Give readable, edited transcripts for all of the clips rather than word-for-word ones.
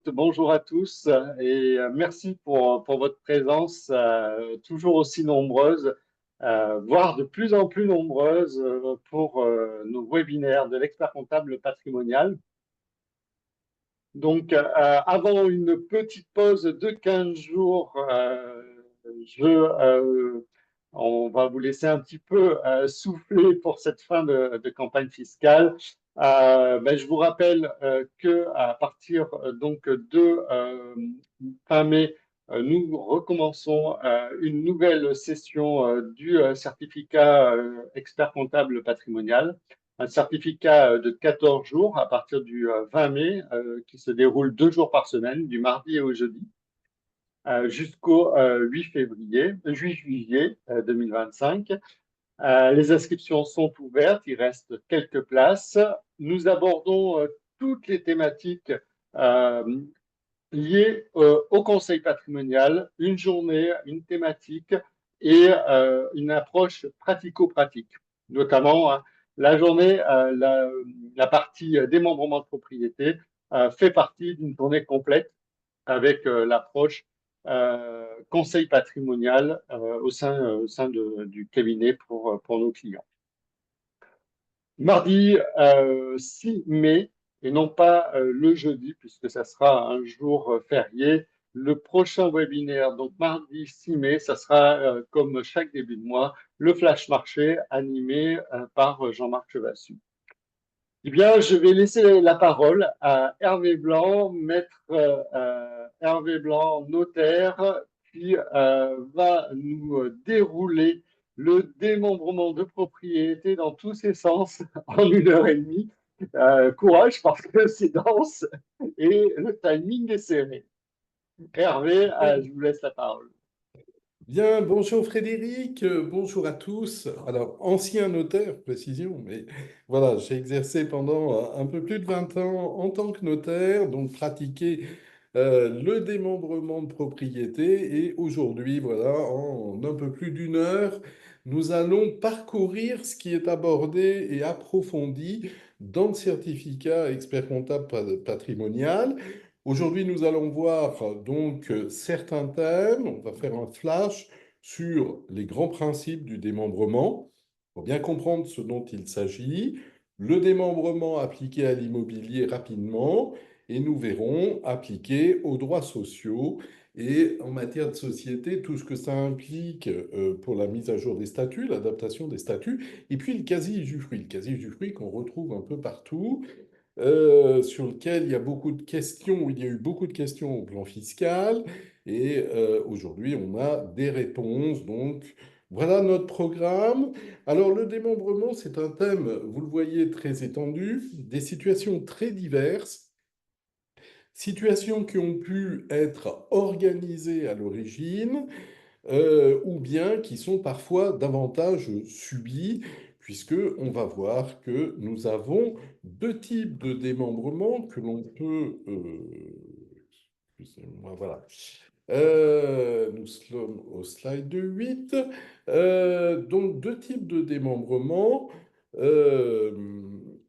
bonjour à tous et merci pour votre présence toujours aussi nombreuse, voire de plus en plus nombreuse pour nos webinaires de l'expert comptable patrimonial. Donc, avant une petite pause de 15 jours, je, on va vous laisser un petit peu souffler pour cette fin de campagne fiscale. Je vous rappelle que à partir donc de fin mai, nous recommençons une nouvelle session du certificat expert comptable patrimonial, un certificat de 14 jours à partir du 20 mai, qui se déroule 2 jours par semaine, du mardi et au jeudi, jusqu'au 8 juillet 2025. Les inscriptions sont ouvertes, il reste quelques places. Nous abordons toutes les thématiques euh, liées au conseil patrimonial, une journée, une thématique et une approche pratico-pratique, notamment la journée, la partie démembrement de propriété fait partie d'une journée complète avec l'approche conseil patrimonial au sein du cabinet pour nos clients. Mardi 6 mai, et non pas le jeudi, puisque ça sera un jour férié, le prochain webinaire, donc mardi 6 mai, ça sera, comme chaque début de mois, le flash marché animé par Jean-Marc Chevassus. Eh bien, je vais laisser la parole à Hervé Blanc, maître Hervé Blanc, notaire, qui va nous dérouler le démembrement de propriété dans tous ses sens en 1 heure et demie. Courage parce que c'est dense et le timing est serré. Hervé, je vous laisse la parole. Bien, bonjour Frédéric, bonjour à tous. Alors, ancien notaire, précision, mais voilà, j'ai exercé pendant un peu plus de 20 ans en tant que notaire, donc pratiqué le démembrement de propriété. Et aujourd'hui, voilà, en un peu plus d'une heure, nous allons parcourir ce qui est abordé et approfondi dans le certificat expert comptable patrimonial. Aujourd'hui, nous allons voir donc certains thèmes. On va faire un flash sur les grands principes du démembrement pour bien comprendre ce dont il s'agit, le démembrement appliqué à l'immobilier rapidement, et nous verrons appliqué aux droits sociaux et en matière de société, tout ce que ça implique pour la mise à jour des statuts, l'adaptation des statuts, et puis le quasi-usufruit qu'on retrouve un peu partout sur lequel il y a beaucoup de questions, où il y a eu beaucoup de questions au plan fiscal. Et aujourd'hui, on a des réponses. Donc, voilà notre programme. Alors, le démembrement, c'est un thème, vous le voyez, très étendu, des situations très diverses. Situations qui ont pu être organisées à l'origine, ou bien qui sont parfois davantage subies, puisque on va voir que nous avons deux types de démembrement que l'on peut... excusez-moi, voilà. Nous sommes au slide 8. Donc, deux types de démembrement. Euh,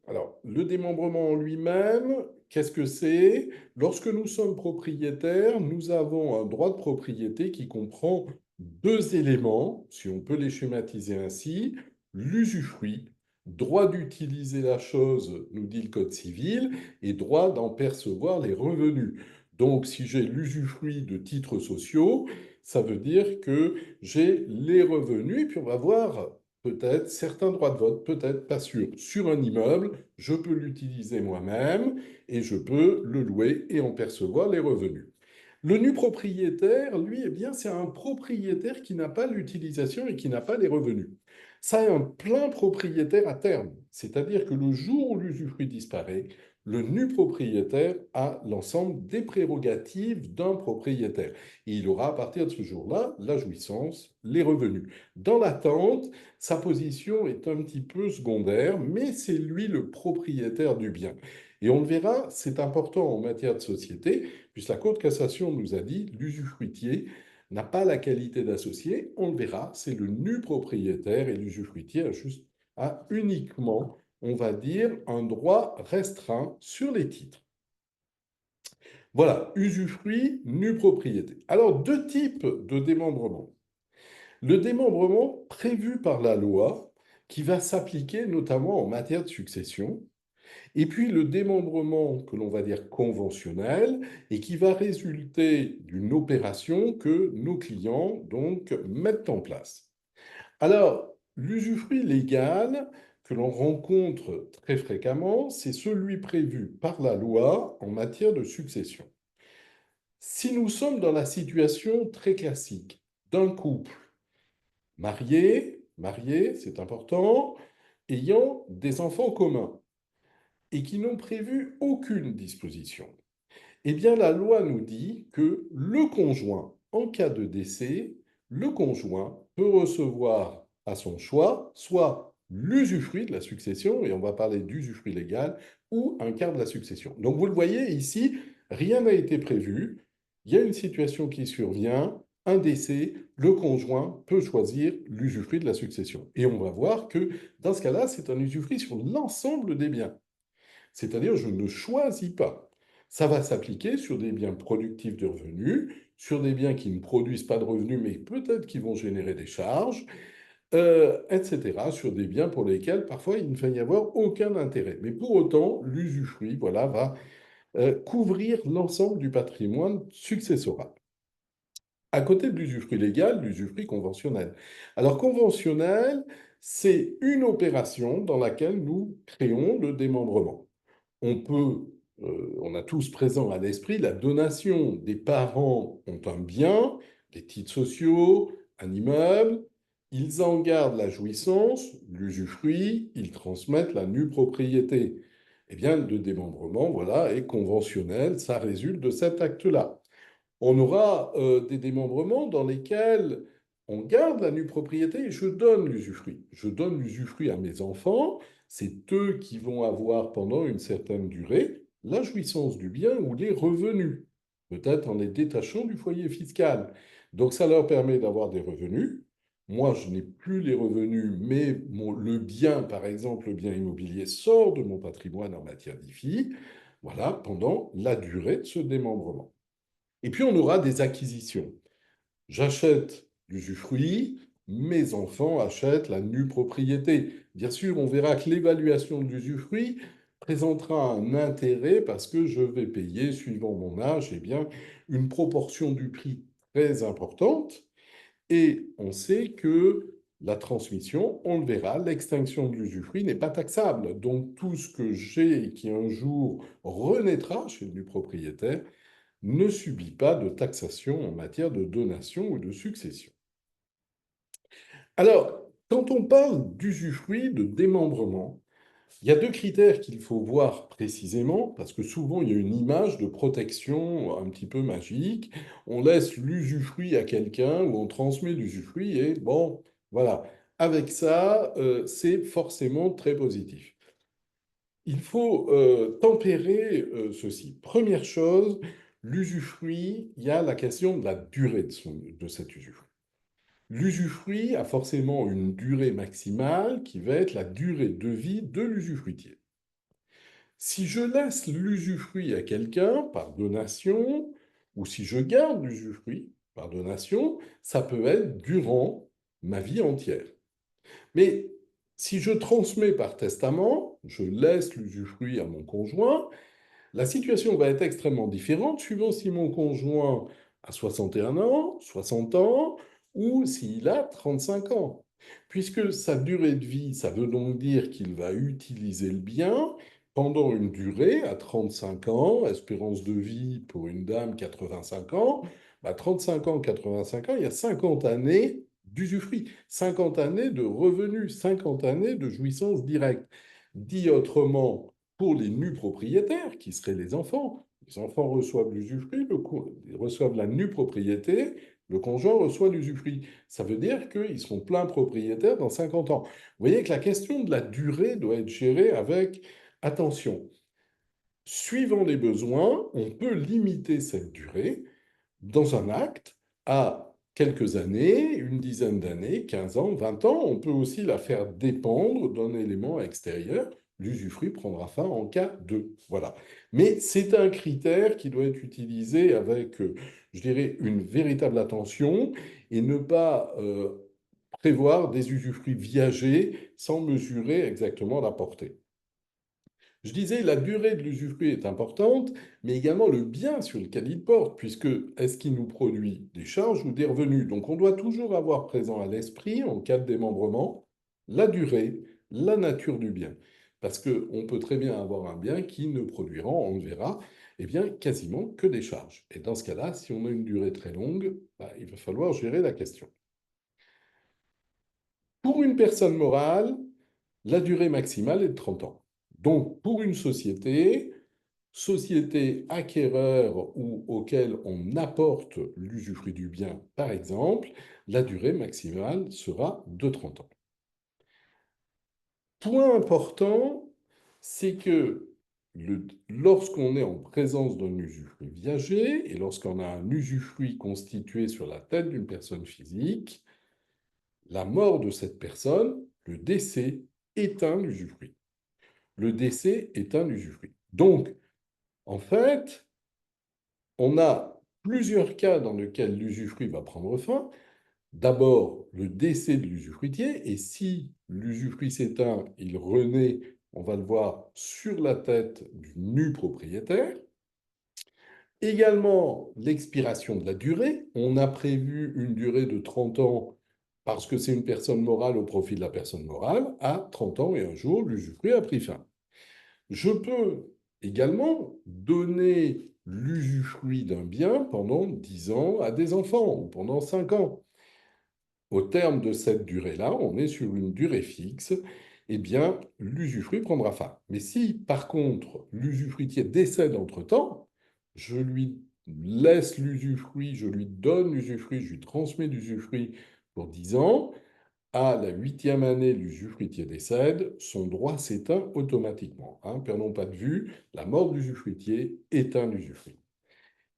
alors, le démembrement en lui-même, qu'est-ce que c'est? Lorsque nous sommes propriétaires, nous avons un droit de propriété qui comprend deux éléments, si on peut les schématiser ainsi, l'usufruit, droit d'utiliser la chose, nous dit le Code civil, et droit d'en percevoir les revenus. Donc, si j'ai l'usufruit de titres sociaux, ça veut dire que j'ai les revenus, et puis on va voir peut-être certains droits de vote, peut-être pas sûr. Sur un immeuble, je peux l'utiliser moi-même, et je peux le louer et en percevoir les revenus. Le nu propriétaire, lui, eh bien, c'est un propriétaire qui n'a pas l'utilisation et qui n'a pas les revenus. Ça est un plein propriétaire à terme, c'est-à-dire que le jour où l'usufruit disparaît, le nu propriétaire a l'ensemble des prérogatives d'un propriétaire. Et il aura à partir de ce jour-là la jouissance, les revenus. Dans l'attente, sa position est un petit peu secondaire, mais c'est lui le propriétaire du bien. Et on le verra, c'est important en matière de société, puisque la Cour de cassation nous a dit l'usufruitier n'a pas la qualité d'associé. On le verra, c'est le nu propriétaire et l'usufruitier a uniquement, on va dire, un droit restreint sur les titres. Voilà, usufruit, nue propriété. Alors, deux types de démembrement. Le démembrement prévu par la loi, qui va s'appliquer notamment en matière de succession, et puis le démembrement que l'on va dire conventionnel et qui va résulter d'une opération que nos clients donc mettent en place. Alors, l'usufruit légal que l'on rencontre très fréquemment, c'est celui prévu par la loi en matière de succession. Si nous sommes dans la situation très classique d'un couple marié, c'est important, ayant des enfants communs et qui n'ont prévu aucune disposition, eh bien, la loi nous dit que le conjoint, en cas de décès, le conjoint peut recevoir à son choix soit l'usufruit de la succession, et on va parler d'usufruit légal, ou un quart de la succession. Donc vous le voyez ici, rien n'a été prévu, il y a une situation qui survient, un décès, le conjoint peut choisir l'usufruit de la succession. Et on va voir que dans ce cas-là, c'est un usufruit sur l'ensemble des biens. C'est-à-dire, je ne choisis pas. Ça va s'appliquer sur des biens productifs de revenus, sur des biens qui ne produisent pas de revenus, mais peut-être qui vont générer des charges, etc., sur des biens pour lesquels parfois il ne va y avoir aucun intérêt. Mais pour autant, l'usufruit, voilà, va couvrir l'ensemble du patrimoine successoral. À côté de l'usufruit légal, l'usufruit conventionnel. Alors, conventionnel, c'est une opération dans laquelle nous créons le démembrement. On a tous présent à l'esprit la donation. Des parents ont un bien, des titres sociaux, un immeuble, ils en gardent la jouissance, l'usufruit, ils transmettent la nue propriété. Eh bien, le démembrement, voilà, est conventionnel, ça résulte de cet acte-là. On aura des démembrements dans lesquels on garde la nue propriété et je donne l'usufruit. Je donne l'usufruit à mes enfants, c'est eux qui vont avoir pendant une certaine durée la jouissance du bien ou les revenus, peut-être en les détachant du foyer fiscal. Donc ça leur permet d'avoir des revenus. Moi, je n'ai plus les revenus, mais le bien, par exemple, le bien immobilier sort de mon patrimoine en matière d'IFI, voilà, pendant la durée de ce démembrement. Et puis on aura des acquisitions. J'achète l'usufruit, mes enfants achètent la nue propriété. Bien sûr, on verra que l'évaluation de l'usufruit présentera un intérêt parce que je vais payer, suivant mon âge, eh bien, une proportion du prix très importante. Et on sait que la transmission, on le verra, l'extinction de l'usufruit n'est pas taxable. Donc tout ce que j'ai et qui un jour renaîtra chez le nu propriétaire ne subit pas de taxation en matière de donation ou de succession. Alors, quand on parle d'usufruit, de démembrement, il y a deux critères qu'il faut voir précisément, parce que souvent il y a une image de protection un petit peu magique. On laisse l'usufruit à quelqu'un ou on transmet l'usufruit et bon, voilà. Avec ça, c'est forcément très positif. Il faut tempérer ceci. Première chose, l'usufruit, il y a la question de la durée de cet usufruit. L'usufruit a forcément une durée maximale qui va être la durée de vie de l'usufruitier. Si je laisse l'usufruit à quelqu'un par donation, ou si je garde l'usufruit par donation, ça peut être durant ma vie entière. Mais si je transmets par testament, je laisse l'usufruit à mon conjoint, la situation va être extrêmement différente suivant si mon conjoint a 61 ans, 60 ans ou s'il a 35 ans. Puisque sa durée de vie, ça veut donc dire qu'il va utiliser le bien pendant une durée à 35 ans, espérance de vie pour une dame 85 ans, 35 ans, 85 ans, il y a 50 années d'usufruit, 50 années de revenus, 50 années de jouissance directe. Dit autrement, pour les nus propriétaires, qui seraient les enfants reçoivent l'usufruit, reçoivent la nue propriété, le conjoint reçoit l'usufruit. Ça veut dire qu'ils seront pleins propriétaires dans 50 ans. Vous voyez que la question de la durée doit être gérée avec attention. Suivant les besoins, on peut limiter cette durée dans un acte à quelques années, une dizaine d'années, 15 ans, 20 ans. On peut aussi la faire dépendre d'un élément extérieur, l'usufruit prendra fin en cas de. Voilà. Mais c'est un critère qui doit être utilisé avec, je dirais, une véritable attention et ne pas prévoir des usufruits viagers sans mesurer exactement la portée. Je disais, la durée de l'usufruit est importante, mais également le bien sur lequel il porte, puisque est-ce qu'il nous produit des charges ou des revenus? Donc on doit toujours avoir présent à l'esprit, en cas de démembrement, la durée, la nature du bien. Parce qu'on peut très bien avoir un bien qui ne produira, on le verra, eh bien, quasiment que des charges. Et dans ce cas-là, si on a une durée très longue, bah, il va falloir gérer la question. Pour une personne morale, la durée maximale est de 30 ans. Donc, pour une société acquéreur ou auquel on apporte l'usufruit du bien, par exemple, la durée maximale sera de 30 ans. Point important, c'est que lorsqu'on est en présence d'un usufruit viager et lorsqu'on a un usufruit constitué sur la tête d'une personne physique, la mort de cette personne, le décès, éteint l'usufruit. Le décès éteint l'usufruit. Donc, en fait, on a plusieurs cas dans lesquels l'usufruit va prendre fin. D'abord, le décès de l'usufruitier, et si l'usufruit s'éteint, il renaît, on va le voir, sur la tête du nu propriétaire. Également, l'expiration de la durée. On a prévu une durée de 30 ans parce que c'est une personne morale au profit de la personne morale. À 30 ans et un jour, l'usufruit a pris fin. Je peux également donner l'usufruit d'un bien pendant 10 ans à des enfants ou pendant 5 ans. Au terme de cette durée-là, on est sur une durée fixe, eh bien, l'usufruit prendra fin. Mais si, par contre, l'usufruitier décède entre-temps, je lui laisse l'usufruit, je lui donne l'usufruit, je lui transmets l'usufruit pour 10 ans, à la 8e année, l'usufruitier décède, son droit s'éteint automatiquement. Hein. Perdons pas de vue, la mort de l'usufruitier éteint l'usufruit.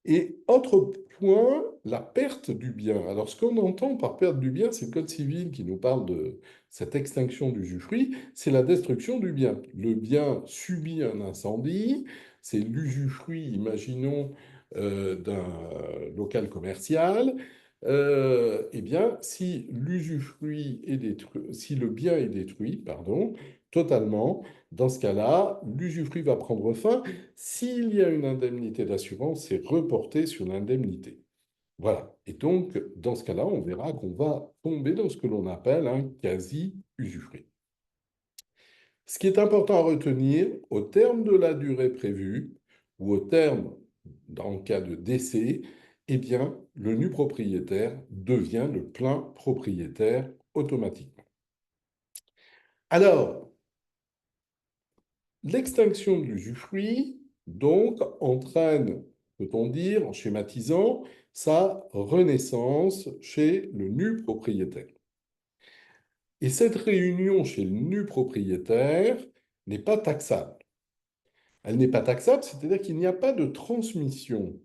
Et autre point, la perte du bien. Alors, ce qu'on entend par perte du bien, c'est le Code civil qui nous parle de cette extinction d'usufruit, c'est la destruction du bien. Le bien subit un incendie, c'est l'usufruit, imaginons, d'un local commercial. Eh bien, si l'usufruit est détruit, si le bien est détruit, pardon, totalement, dans ce cas-là, l'usufruit va prendre fin. S'il y a une indemnité d'assurance, c'est reporté sur l'indemnité. Voilà. Et donc, dans ce cas-là, on verra qu'on va tomber dans ce que l'on appelle un quasi-usufruit. Ce qui est important à retenir, au terme de la durée prévue, ou au terme, dans le cas de décès, eh bien, le nu propriétaire devient le plein propriétaire automatiquement. Alors, l'extinction de l'usufruit, donc, entraîne, peut-on dire, en schématisant, sa renaissance chez le nu propriétaire. Et cette réunion chez le nu propriétaire n'est pas taxable. Elle n'est pas taxable, c'est-à-dire qu'il n'y a pas de transmission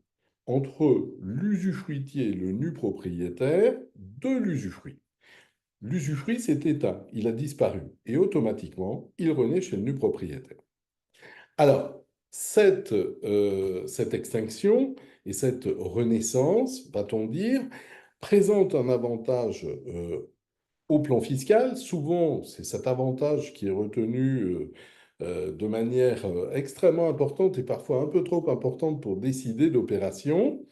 entre l'usufruitier et le nu propriétaire de l'usufruit. L'usufruit s'est éteint, il a disparu, et automatiquement, il renaît chez le nu propriétaire. Alors, cette extinction et cette renaissance, va-t-on dire, présente un avantage au plan fiscal. Souvent, c'est cet avantage qui est retenu de manière extrêmement importante et parfois un peu trop importante pour décider d'opérations.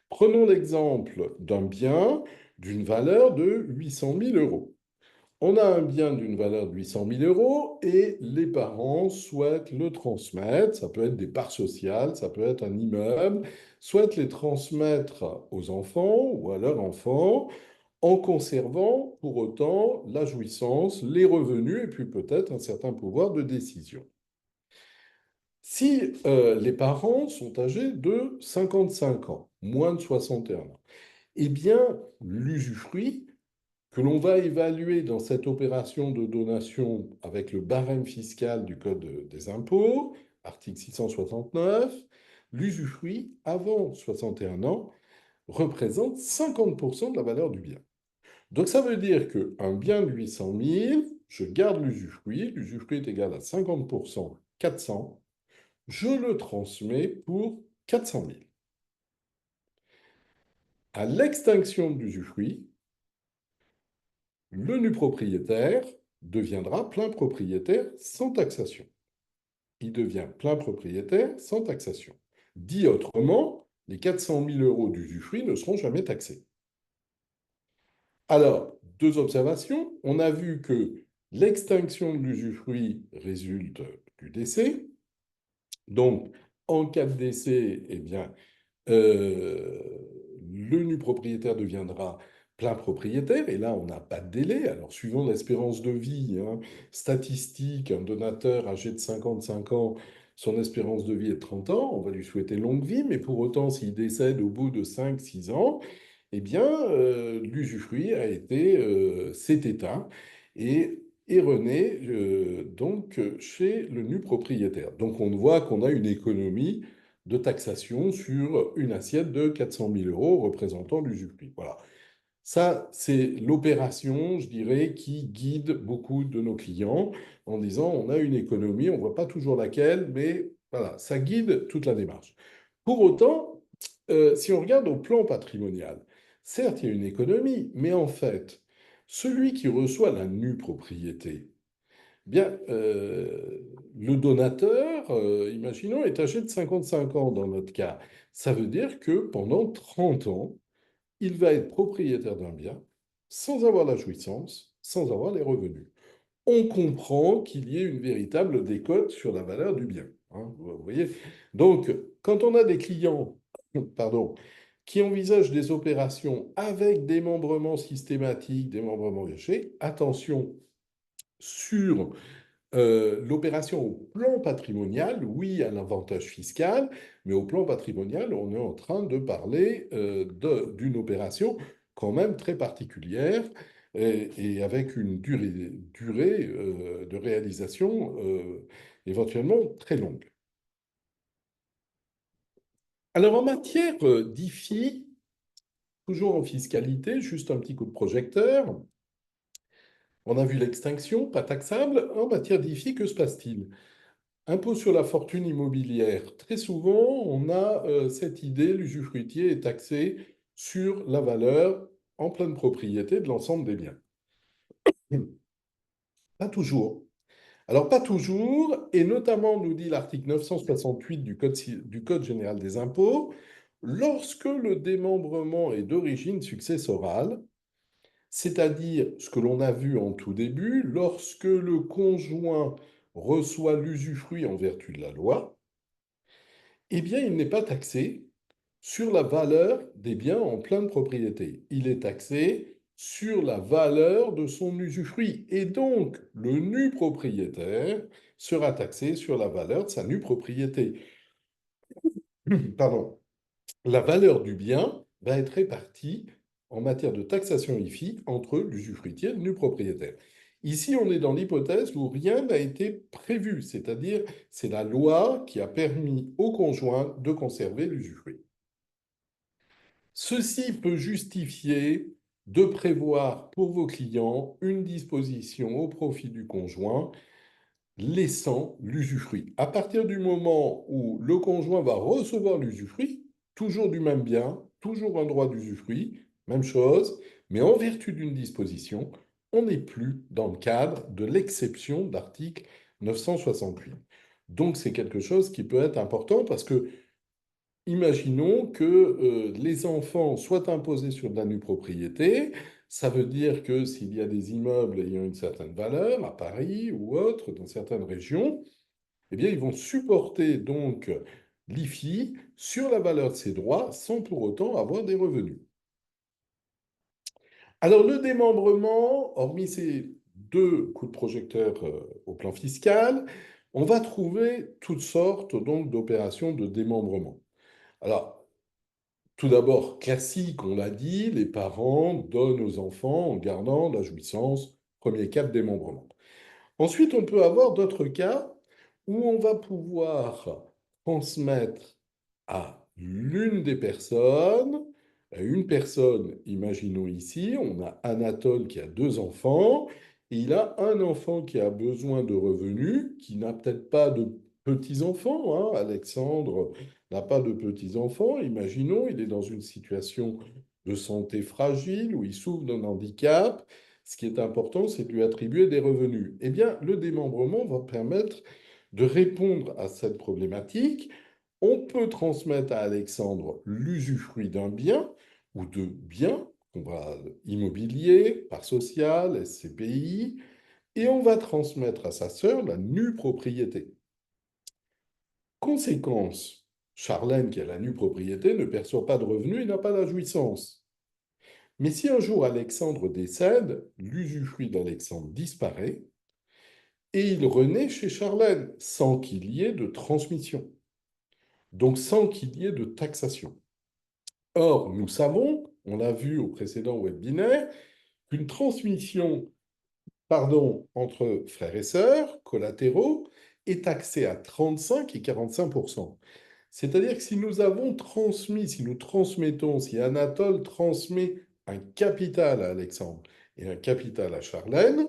Prenons l'exemple d'un bien d'une valeur de 800 000 euros. On a un bien d'une valeur de 800 000 euros et les parents souhaitent le transmettre. Ça peut être des parts sociales, ça peut être un immeuble, souhaitent les transmettre aux enfants ou à leurs enfants en conservant pour autant la jouissance, les revenus et puis peut-être un certain pouvoir de décision. Si les parents sont âgés de 55 ans, moins de 61 ans, eh bien l'usufruit que l'on va évaluer dans cette opération de donation avec le barème fiscal du Code des impôts, article 669, l'usufruit avant 61 ans représente 50% de la valeur du bien. Donc ça veut dire qu'un bien de 800 000 je garde l'usufruit, l'usufruit est égal à 50%, 400, je le transmets pour 400 000. À l'extinction de l'usufruit, le nu propriétaire deviendra plein propriétaire sans taxation. Il devient plein propriétaire sans taxation. Dit autrement, les 400 000 euros d'usufruit ne seront jamais taxés. Alors, deux observations. On a vu que l'extinction de l'usufruit résulte du décès. Donc, en cas de décès, eh bien, euh, le nu propriétaire deviendra plein propriétaire, et là, on n'a pas de délai. Alors, suivant l'espérance de vie statistique, un donateur âgé de 55 ans, son espérance de vie est de 30 ans, on va lui souhaiter longue vie, mais pour autant, s'il décède au bout de 5, 6 ans, eh bien, l'usufruit s'est éteint et est rené donc chez le nu propriétaire. Donc, on voit qu'on a une économie de taxation sur une assiette de 400 000 euros représentant l'usufruit. Voilà. Ça, c'est l'opération, je dirais, qui guide beaucoup de nos clients en disant on a une économie, on ne voit pas toujours laquelle, mais voilà, ça guide toute la démarche. Pour autant, si on regarde au plan patrimonial, certes, il y a une économie, mais en fait, celui qui reçoit la nue propriété, bien, le donateur, imaginons, est âgé de 55 ans dans notre cas. Ça veut dire que pendant 30 ans, il va être propriétaire d'un bien sans avoir la jouissance, sans avoir les revenus. On comprend qu'il y ait une véritable décote sur la valeur du bien. Vous voyez? Donc, quand on a des clients, pardon, qui envisagent des opérations avec démembrement systématique, démembrement gâché, attention sur l'opération au plan patrimonial, oui, à l'avantage fiscal, mais au plan patrimonial, on est en train de parler d'une opération quand même très particulière et avec une durée de réalisation éventuellement très longue. Alors en matière d'IFI, toujours en fiscalité, juste un petit coup de projecteur, on a vu l'extinction, pas taxable. En matière d'IFI, que se passe-t-il? Impôt sur la fortune immobilière. Très souvent, on a cette idée, l'usufruitier est taxé sur la valeur en pleine propriété de l'ensemble des biens. Pas toujours. Alors, pas toujours, et notamment, nous dit l'article 968 du Code général des impôts, lorsque le démembrement est d'origine successorale, c'est-à-dire ce que l'on a vu en tout début, lorsque le conjoint reçoit l'usufruit en vertu de la loi, eh bien, il n'est pas taxé sur la valeur des biens en pleine propriété. Il est taxé sur la valeur de son usufruit. Et donc, le nu propriétaire sera taxé sur la valeur de sa nue propriété. Pardon. La valeur du bien va être répartie en matière de taxation IFI entre l'usufruitier et le nu propriétaire. Ici, on est dans l'hypothèse où rien n'a été prévu, c'est-à-dire c'est la loi qui a permis au conjoint de conserver l'usufruit. Ceci peut justifier de prévoir pour vos clients une disposition au profit du conjoint laissant l'usufruit. À partir du moment où le conjoint va recevoir l'usufruit, toujours du même bien, toujours un droit d'usufruit, même chose, mais en vertu d'une disposition, on n'est plus dans le cadre de l'exception d'article 968. Donc c'est quelque chose qui peut être important parce que imaginons que les enfants soient imposés sur de la nue propriété. Ça veut dire que s'il y a des immeubles ayant une certaine valeur, à Paris ou autre, dans certaines régions, eh bien, ils vont supporter donc l'IFI sur la valeur de ces droits sans pour autant avoir des revenus. Alors, le démembrement, hormis ces deux coups de projecteur au plan fiscal, on va trouver toutes sortes donc d'opérations de démembrement. Alors, tout d'abord, classique, on l'a dit, les parents donnent aux enfants en gardant la jouissance, premier cas de démembrement. Ensuite, on peut avoir d'autres cas où on va pouvoir transmettre à l'une des personnes, à une personne, imaginons ici, on a Anatole qui a 2 enfants, et il a un enfant qui a besoin de revenus, qui n'a peut-être pas de petits-enfants, hein. Alexandre n'a pas de petits-enfants. Imaginons, il est dans une situation de santé fragile où il souffre d'un handicap. Ce qui est important, c'est de lui attribuer des revenus. Eh bien, le démembrement va permettre de répondre à cette problématique. On peut transmettre à Alexandre l'usufruit d'un bien ou de biens, on va immobilier, part sociale, SCPI, et on va transmettre à sa sœur la nue propriété. Conséquence, Charlène, qui a la nue propriété, ne perçoit pas de revenus et n'a pas la jouissance. Mais si un jour Alexandre décède, l'usufruit d'Alexandre disparaît et il renaît chez Charlène sans qu'il y ait de transmission, donc sans qu'il y ait de taxation. Or, nous savons, on l'a vu au précédent webinaire, qu'une transmission, pardon, entre frères et sœurs collatéraux est taxée à 35 et 45%. C'est-à-dire que si nous avons transmis, si nous transmettons, si Anatole transmet un capital à Alexandre et un capital à Charlène,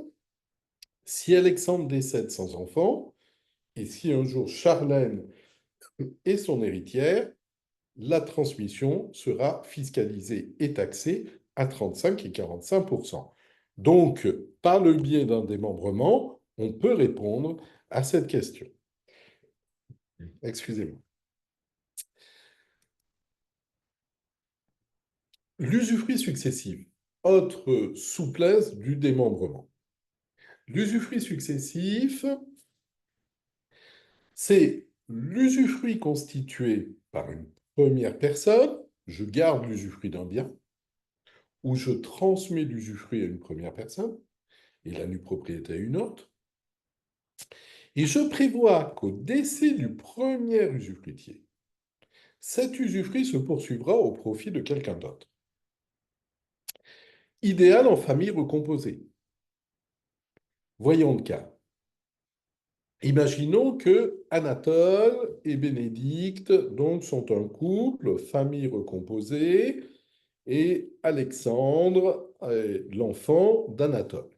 si Alexandre décède sans enfant, et si un jour Charlène est son héritière, la transmission sera fiscalisée et taxée à 35 et 45%. Donc, par le biais d'un démembrement, on peut répondre à cette question. Excusez-moi. L'usufruit successif, autre souplesse du démembrement. L'usufruit successif, c'est l'usufruit constitué par une première personne, je garde l'usufruit d'un bien, ou je transmets l'usufruit à une première personne, et la nue propriété à une autre, et je prévois qu'au décès du premier usufruitier, cet usufruit se poursuivra au profit de quelqu'un d'autre. Idéal en famille recomposée. Voyons le cas. Imaginons que Anatole et Bénédicte donc, sont un couple, famille recomposée, et Alexandre est l'enfant d'Anatole.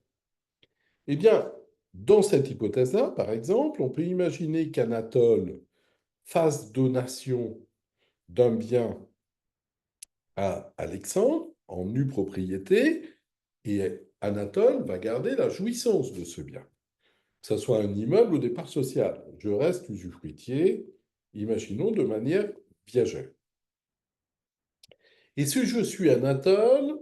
Eh bien, dans cette hypothèse-là, par exemple, on peut imaginer qu'Anatole fasse donation d'un bien à Alexandre en nue propriété, et Anatole va garder la jouissance de ce bien, que ce soit un immeuble ou des parts sociales. Je reste usufruitier, imaginons de manière viagère. Et si je suis Anatole,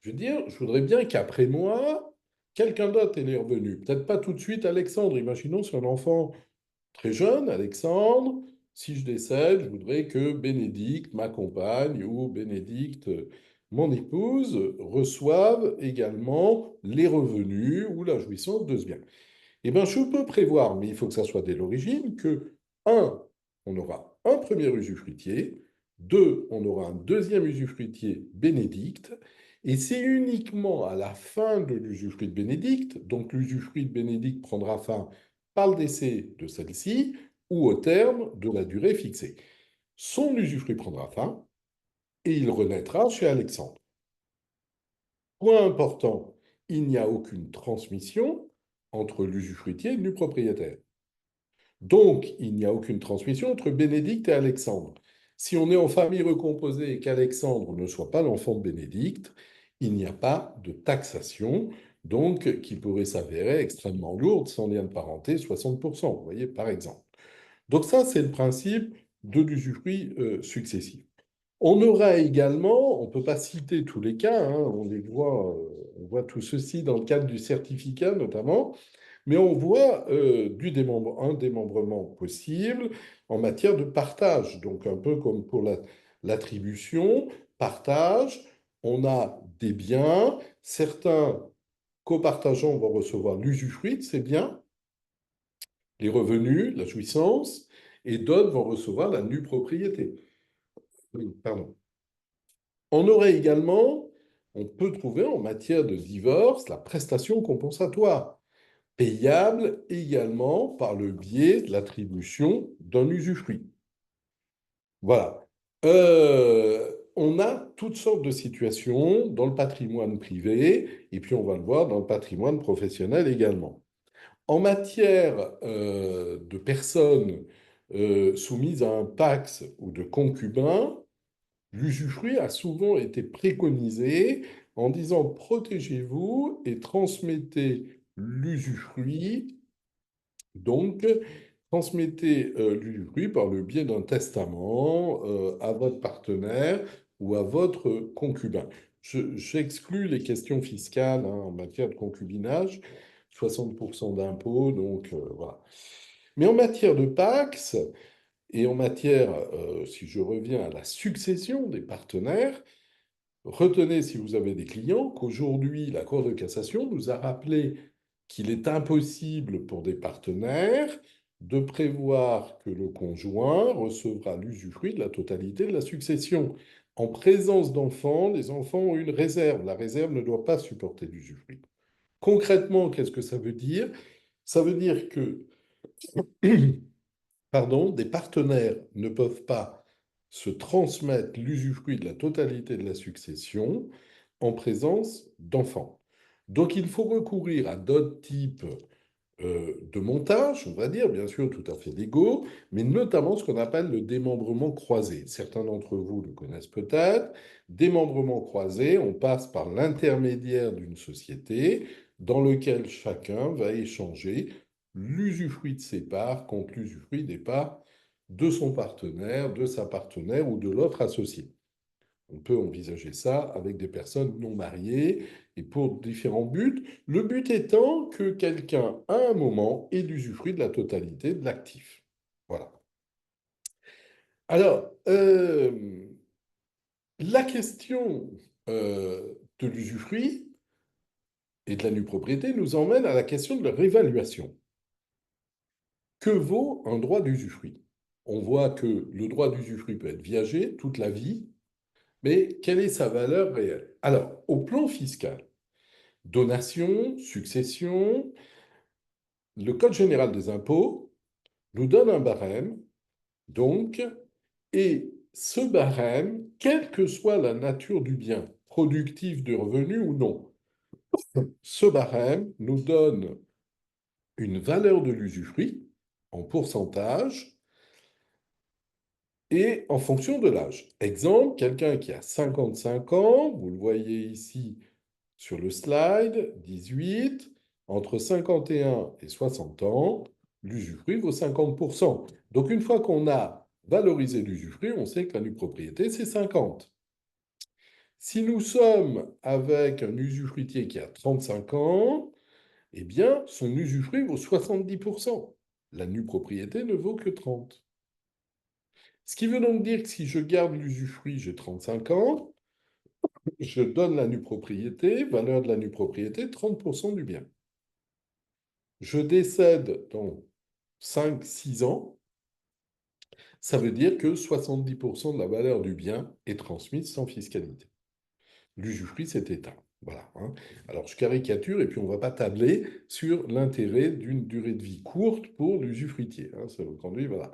je veux dire, je voudrais bien qu'après moi, quelqu'un d'autre ait les revenus. Peut-être pas tout de suite Alexandre. Imaginons sur un enfant très jeune, Alexandre, si je décède, je voudrais que Bénédicte, ma compagne, ou Bénédicte, mon épouse, reçoive également les revenus ou la jouissance de ce bien. Eh bien, je peux prévoir, mais il faut que ça soit dès l'origine, que, un, on aura un premier usufruitier, deux, on aura un deuxième usufruitier Bénédicte, et c'est uniquement à la fin de l'usufruit de Bénédicte, donc l'usufruit de Bénédicte prendra fin par le décès de celle-ci, ou au terme de la durée fixée. Son usufruit prendra fin, et il renaîtra chez Alexandre. Point important, il n'y a aucune transmission entre l'usufruitier et le nu propriétaire. Donc, il n'y a aucune transmission entre Bénédicte et Alexandre. Si on est en famille recomposée et qu'Alexandre ne soit pas l'enfant de Bénédicte, il n'y a pas de taxation, donc qui pourrait s'avérer extrêmement lourde, sans lien de parenté, 60%, vous voyez, par exemple. Donc ça, c'est le principe de l'usufruit successif. On aura également, on ne peut pas citer tous les cas, hein, on voit tout ceci dans le cadre du certificat notamment, mais on voit un démembrement possible en matière de partage. Donc un peu comme pour l'attribution, partage, on a des biens, certains copartageants vont recevoir l'usufruit de ces biens, les revenus, la jouissance, et d'autres vont recevoir la nue propriété. Oui, pardon. On aurait également, on peut trouver en matière de divorce la prestation compensatoire, payable également par le biais de l'attribution d'un usufruit. Voilà. On on a toutes sortes de situations dans le patrimoine privé, et puis on va le voir dans le patrimoine professionnel également. En matière de personnes soumises à un pax ou de concubins, l'usufruit a souvent été préconisé en disant protégez-vous et transmettez l'usufruit, donc transmettez l'usufruit par le biais d'un testament à votre partenaire ou à votre concubin. J'exclus les questions fiscales en matière de concubinage, 60% d'impôts, donc voilà. Mais en matière de Pacs et en matière, si je reviens à la succession des partenaires, retenez, si vous avez des clients, qu'aujourd'hui, la Cour de cassation nous a rappelé qu'il est impossible pour des partenaires de prévoir que le conjoint recevra l'usufruit de la totalité de la succession. En présence d'enfants, les enfants ont une réserve. La réserve ne doit pas supporter l'usufruit. Concrètement, qu'est-ce que ça veut dire? Ça veut dire que pardon, des partenaires ne peuvent pas se transmettre l'usufruit de la totalité de la succession en présence d'enfants. Donc il faut recourir à d'autres types de montage, on va dire, bien sûr tout à fait légaux, mais notamment ce qu'on appelle le démembrement croisé. Certains d'entre vous le connaissent peut-être. Démembrement croisé, on passe par l'intermédiaire d'une société dans lequel chacun va échanger l'usufruit de ses parts contre l'usufruit des parts de son partenaire, de sa partenaire ou de l'autre associé. On peut envisager ça avec des personnes non mariées et pour différents buts. Le but étant que quelqu'un, à un moment, ait l'usufruit de la totalité de l'actif. Voilà. Alors, la question de l'usufruit et de la nue propriété nous emmène à la question de leur évaluation. Que vaut un droit d'usufruit? On voit que le droit d'usufruit peut être viagé toute la vie, mais quelle est sa valeur réelle? Alors, au plan fiscal, donation, succession, le Code général des impôts nous donne un barème, donc, et ce barème, quelle que soit la nature du bien, productif de revenus ou non, ce barème nous donne une valeur de l'usufruit en pourcentage et en fonction de l'âge. Exemple, quelqu'un qui a 55 ans, vous le voyez ici sur le slide, 18, entre 51 et 60 ans, l'usufruit vaut 50%. Donc une fois qu'on a valorisé l'usufruit, on sait que la nue propriété, c'est 50. Si nous sommes avec un usufruitier qui a 35 ans, eh bien, son usufruit vaut 70%. La nue propriété ne vaut que 30. Ce qui veut donc dire que si je garde l'usufruit, j'ai 35 ans, je donne la nue propriété, valeur de la nue propriété, 30% du bien. Je décède dans 5-6 ans, ça veut dire que 70% de la valeur du bien est transmise sans fiscalité. L'usufruit s'est éteint. Voilà, hein. Alors je caricature et puis on ne va pas tabler sur l'intérêt d'une durée de vie courte pour l'usufruitier. Hein, ça vous conduit, voilà.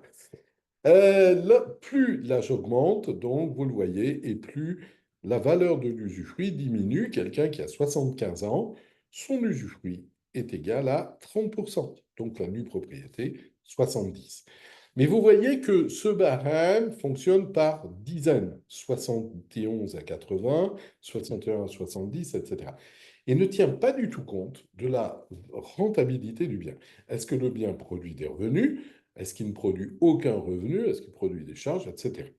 Plus l'âge augmente, donc vous le voyez, et plus la valeur de l'usufruit diminue. Quelqu'un qui a 75 ans, son usufruit est égal à 30%, donc la nue propriété 70. Mais vous voyez que ce barème fonctionne par dizaines, 71 à 80, 61 à 70, etc. Et ne tient pas du tout compte de la rentabilité du bien. Est-ce que le bien produit des revenus? Est-ce qu'il ne produit aucun revenu? Est-ce qu'il produit des charges, etc.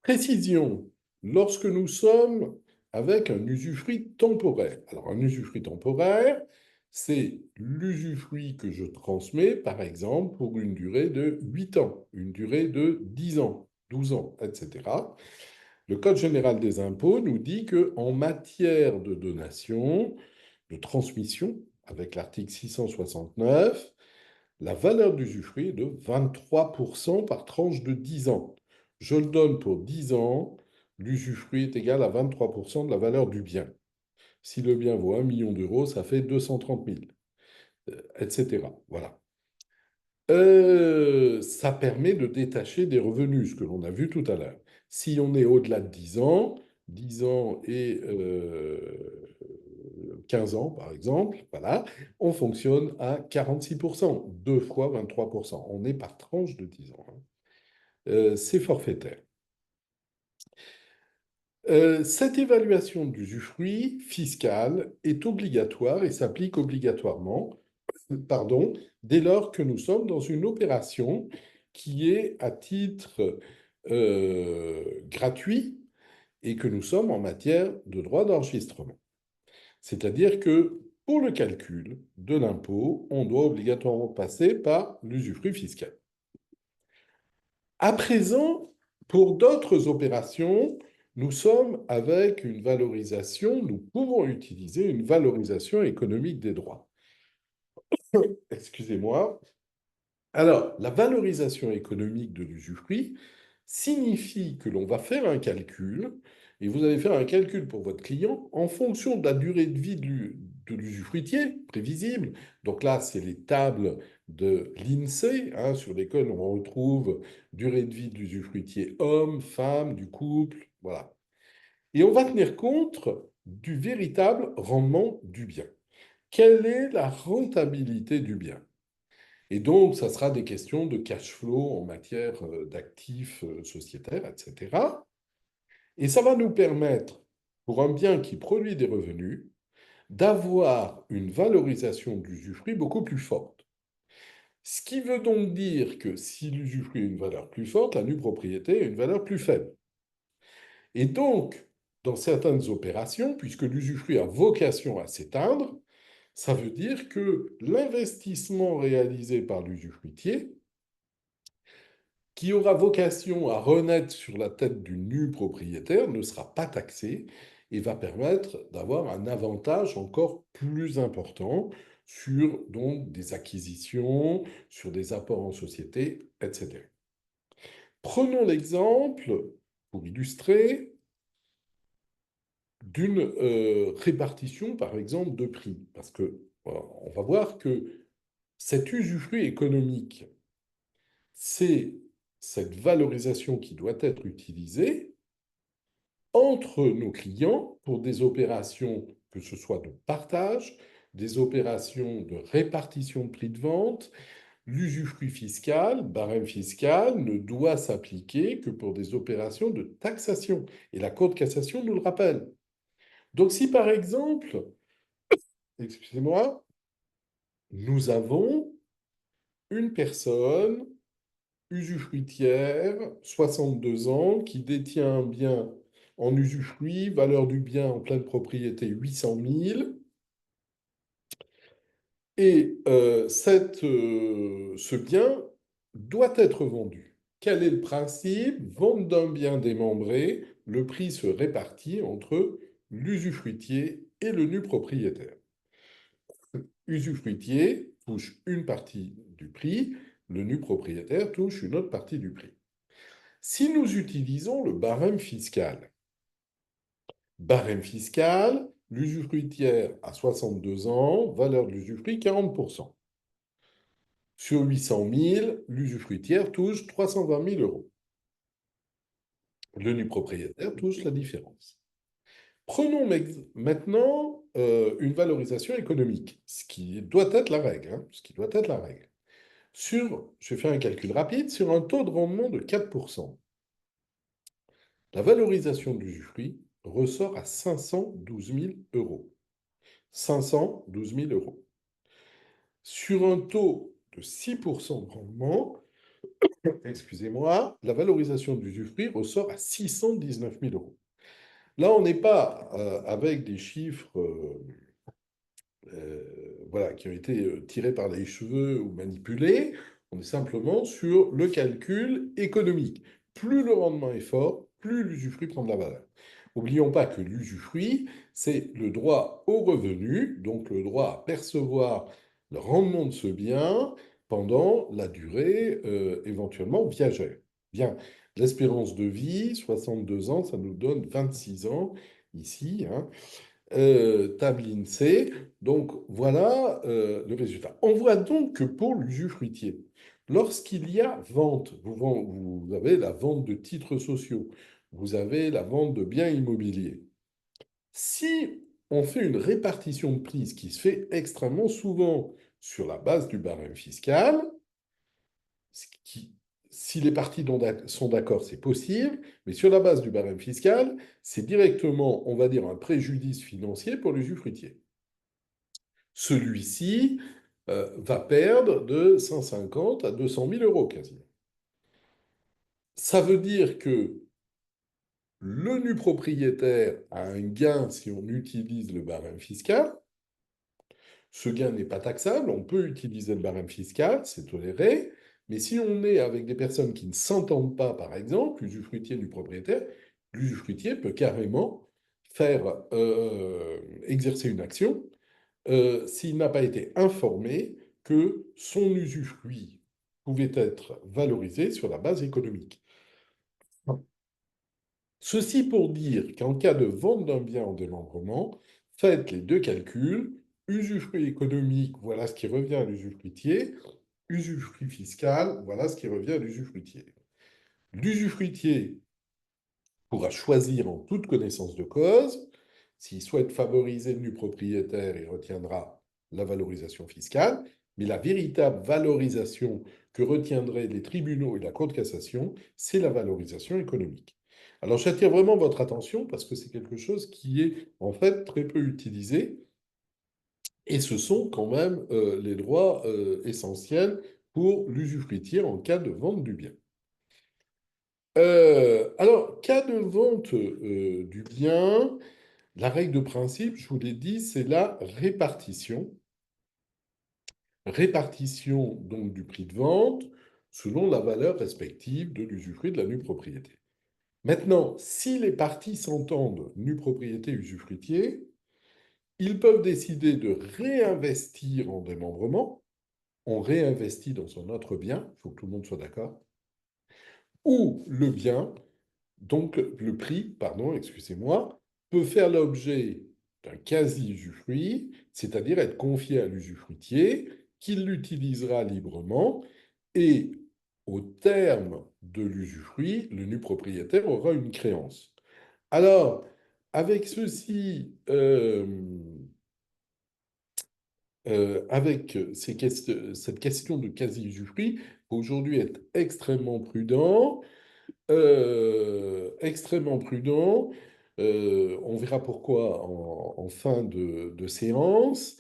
Précision, lorsque nous sommes avec un usufruit temporaire. Alors, un usufruit temporaire, c'est l'usufruit que je transmets, par exemple, pour une durée de 8 ans, une durée de 10 ans, 12 ans, etc. Le Code général des impôts nous dit qu'en matière de donation, de transmission, avec l'article 669, la valeur d'usufruit est de 23% par tranche de 10 ans. Je le donne pour 10 ans, l'usufruit est égal à 23% de la valeur du bien. Si le bien vaut 1 million d'euros, ça fait 230 000, etc. Voilà. Ça permet de détacher des revenus, ce que l'on a vu tout à l'heure. Si on est au-delà de 10 ans et 15 ans, par exemple, voilà, on fonctionne à 46%, 2 fois 23%. On est par tranche de 10 ans, hein. C'est forfaitaire. Cette évaluation d'usufruit fiscal est obligatoire et s'applique obligatoirement, pardon, dès lors que nous sommes dans une opération qui est à titre gratuit et que nous sommes en matière de droit d'enregistrement. C'est-à-dire que pour le calcul de l'impôt, on doit obligatoirement passer par l'usufruit fiscal. À présent, pour d'autres opérations, nous sommes avec une valorisation, nous pouvons utiliser une valorisation économique des droits. Excusez-moi. Alors, la valorisation économique de l'usufruit signifie que l'on va faire un calcul, et vous allez faire un calcul pour votre client en fonction de la durée de vie de l'usufruitier prévisible. Donc là, c'est les tables de l'INSEE, hein, sur lesquelles on retrouve durée de vie de l'usufruitier homme, femme, du couple, voilà. Et on va tenir compte du véritable rendement du bien. Quelle est la rentabilité du bien? Et donc, ça sera des questions de cash flow en matière d'actifs sociétaires, etc. Et ça va nous permettre, pour un bien qui produit des revenus, d'avoir une valorisation d'usufruit beaucoup plus forte. Ce qui veut donc dire que si l'usufruit a une valeur plus forte, la nue propriété a une valeur plus faible. Et donc, dans certaines opérations, puisque l'usufruit a vocation à s'éteindre, ça veut dire que l'investissement réalisé par l'usufruitier, qui aura vocation à renaître sur la tête du nu propriétaire, ne sera pas taxé et va permettre d'avoir un avantage encore plus important sur donc des acquisitions, sur des apports en société, etc. Prenons l'exemple, pour illustrer, d'une répartition, par exemple, de prix. Parce que voilà, on va voir que cet usufruit économique, c'est cette valorisation qui doit être utilisée entre nos clients pour des opérations, que ce soit de partage, des opérations de répartition de prix de vente. L'usufruit fiscal, barème fiscal, ne doit s'appliquer que pour des opérations de taxation. Et la Cour de cassation nous le rappelle. Donc si par exemple, excusez-moi, nous avons une personne usufruitière, 62 ans, qui détient un bien en usufruit, valeur du bien en pleine propriété 800 000, et ce bien doit être vendu. Quel est le principe? Vente d'un bien démembré, le prix se répartit entre l'usufruitier et le nu propriétaire. Usufruitier touche une partie du prix, le nu propriétaire touche une autre partie du prix. Si nous utilisons le barème fiscal, l'usufruitière a 62 ans, valeur de l'usufruit 40%. Sur 800 000, l'usufruitière touche 320 000 euros. Le nu propriétaire touche la différence. Prenons maintenant une valorisation économique, ce qui doit être la règle, hein, ce qui doit être la règle. Je fais un calcul rapide, sur un taux de rendement de 4%, la valorisation de l'usufruit ressort à 512 000 euros. 512 000 euros. Sur un taux de 6% de rendement, excusez-moi, la valorisation de l'usufruit ressort à 619 000 euros. Là, on n'est pas avec des chiffres voilà, qui ont été tirés par les cheveux ou manipulés. On est simplement sur le calcul économique. Plus le rendement est fort, plus l'usufruit prend de la valeur. N'oublions pas que l'usufruit, c'est le droit au revenu, donc le droit à percevoir le rendement de ce bien pendant la durée éventuellement viagère. Bien, l'espérance de vie, 62 ans, ça nous donne 26 ans ici, hein. Table INSEE. Donc voilà le résultat. On voit donc que pour l'usufruitier, lorsqu'il y a vente, vous avez la vente de titres sociaux, vous avez la vente de biens immobiliers. Si on fait une répartition de prise qui se fait extrêmement souvent sur la base du barème fiscal, ce qui, si les parties sont d'accord, c'est possible, mais sur la base du barème fiscal, c'est directement, on va dire, un préjudice financier pour l'usufruitier. Celui-ci va perdre de 150 à 200 000 euros quasiment. Ça veut dire que le nu propriétaire a un gain si on utilise le barème fiscal. Ce gain n'est pas taxable, on peut utiliser le barème fiscal, c'est toléré, mais si on est avec des personnes qui ne s'entendent pas, par exemple, l'usufruitier du propriétaire, l'usufruitier peut carrément faire exercer une action s'il n'a pas été informé que son usufruit pouvait être valorisé sur la base économique. Ceci pour dire qu'en cas de vente d'un bien en démembrement, faites les deux calculs. Usufruit économique, voilà ce qui revient à l'usufruitier. Usufruit fiscal, voilà ce qui revient à l'usufruitier. L'usufruitier pourra choisir en toute connaissance de cause. S'il souhaite favoriser le nu propriétaire, il retiendra la valorisation fiscale. Mais la véritable valorisation que retiendraient les tribunaux et la Cour de cassation, c'est la valorisation économique. Alors j'attire vraiment votre attention parce que c'est quelque chose qui est en fait très peu utilisé et ce sont quand même les droits essentiels pour l'usufruitier en cas de vente du bien. Alors, cas de vente du bien, la règle de principe, je vous l'ai dit, c'est la répartition. Répartition donc du prix de vente selon la valeur respective de l'usufruit de la nue propriété. Maintenant, si les parties s'entendent, nue propriété, usufruitier, ils peuvent décider de réinvestir en démembrement. On réinvestit dans son autre bien, il faut que tout le monde soit d'accord, ou le bien. Donc, le prix, pardon, excusez-moi, peut faire l'objet d'un quasi-usufruit, c'est-à-dire être confié à l'usufruitier, qui l'utilisera librement, et au terme de l'usufruit, le nu propriétaire aura une créance. Alors, avec ceci, avec cette question de quasi-usufruit, il faut aujourd'hui être extrêmement prudent. Extrêmement prudent. On verra pourquoi en fin de séance.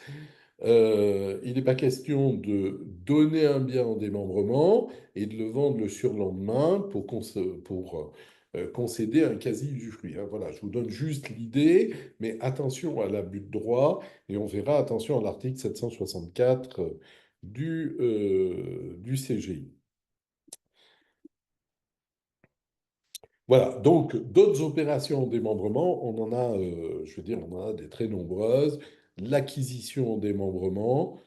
Il n'est pas question de donner un bien en démembrement et de le vendre le surlendemain pour concéder un quasi-usufruit, hein. Voilà, je vous donne juste l'idée, mais attention à l'abus de droit et on verra, attention à l'article 764 du CGI. Voilà, donc d'autres opérations en démembrement, on en a, je veux dire, on en a des très nombreuses. L'acquisition en démembrement,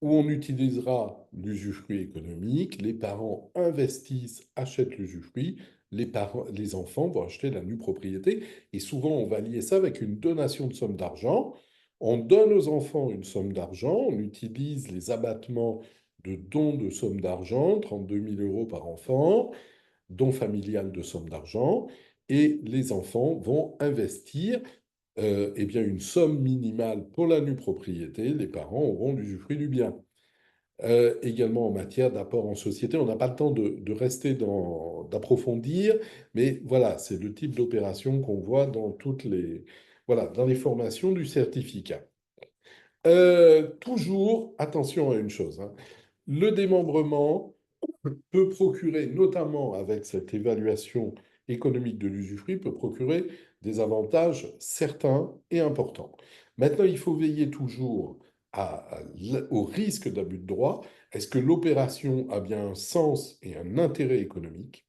où on utilisera l'usufruit économique, les parents investissent, achètent l'usufruit, les enfants vont acheter la nue propriété, et souvent on va lier ça avec une donation de somme d'argent. On donne aux enfants une somme d'argent, on utilise les abattements de dons de somme d'argent, 32 000 euros par enfant, don familial de somme d'argent, et les enfants vont investir eh bien, une somme minimale pour la nue propriété. Les parents auront l'usufruit du bien. Également en matière d'apport en société, on n'a pas le temps de rester d'approfondir, mais voilà, c'est le type d'opération qu'on voit dans voilà, dans les formations du certificat. Toujours, attention à une chose, hein, le démembrement peut procurer, notamment avec cette évaluation économique de l'usufruit, peut procurer des avantages certains et importants. Maintenant, il faut veiller toujours au risque d'abus de droit. Est-ce que l'opération a bien un sens et un intérêt économique?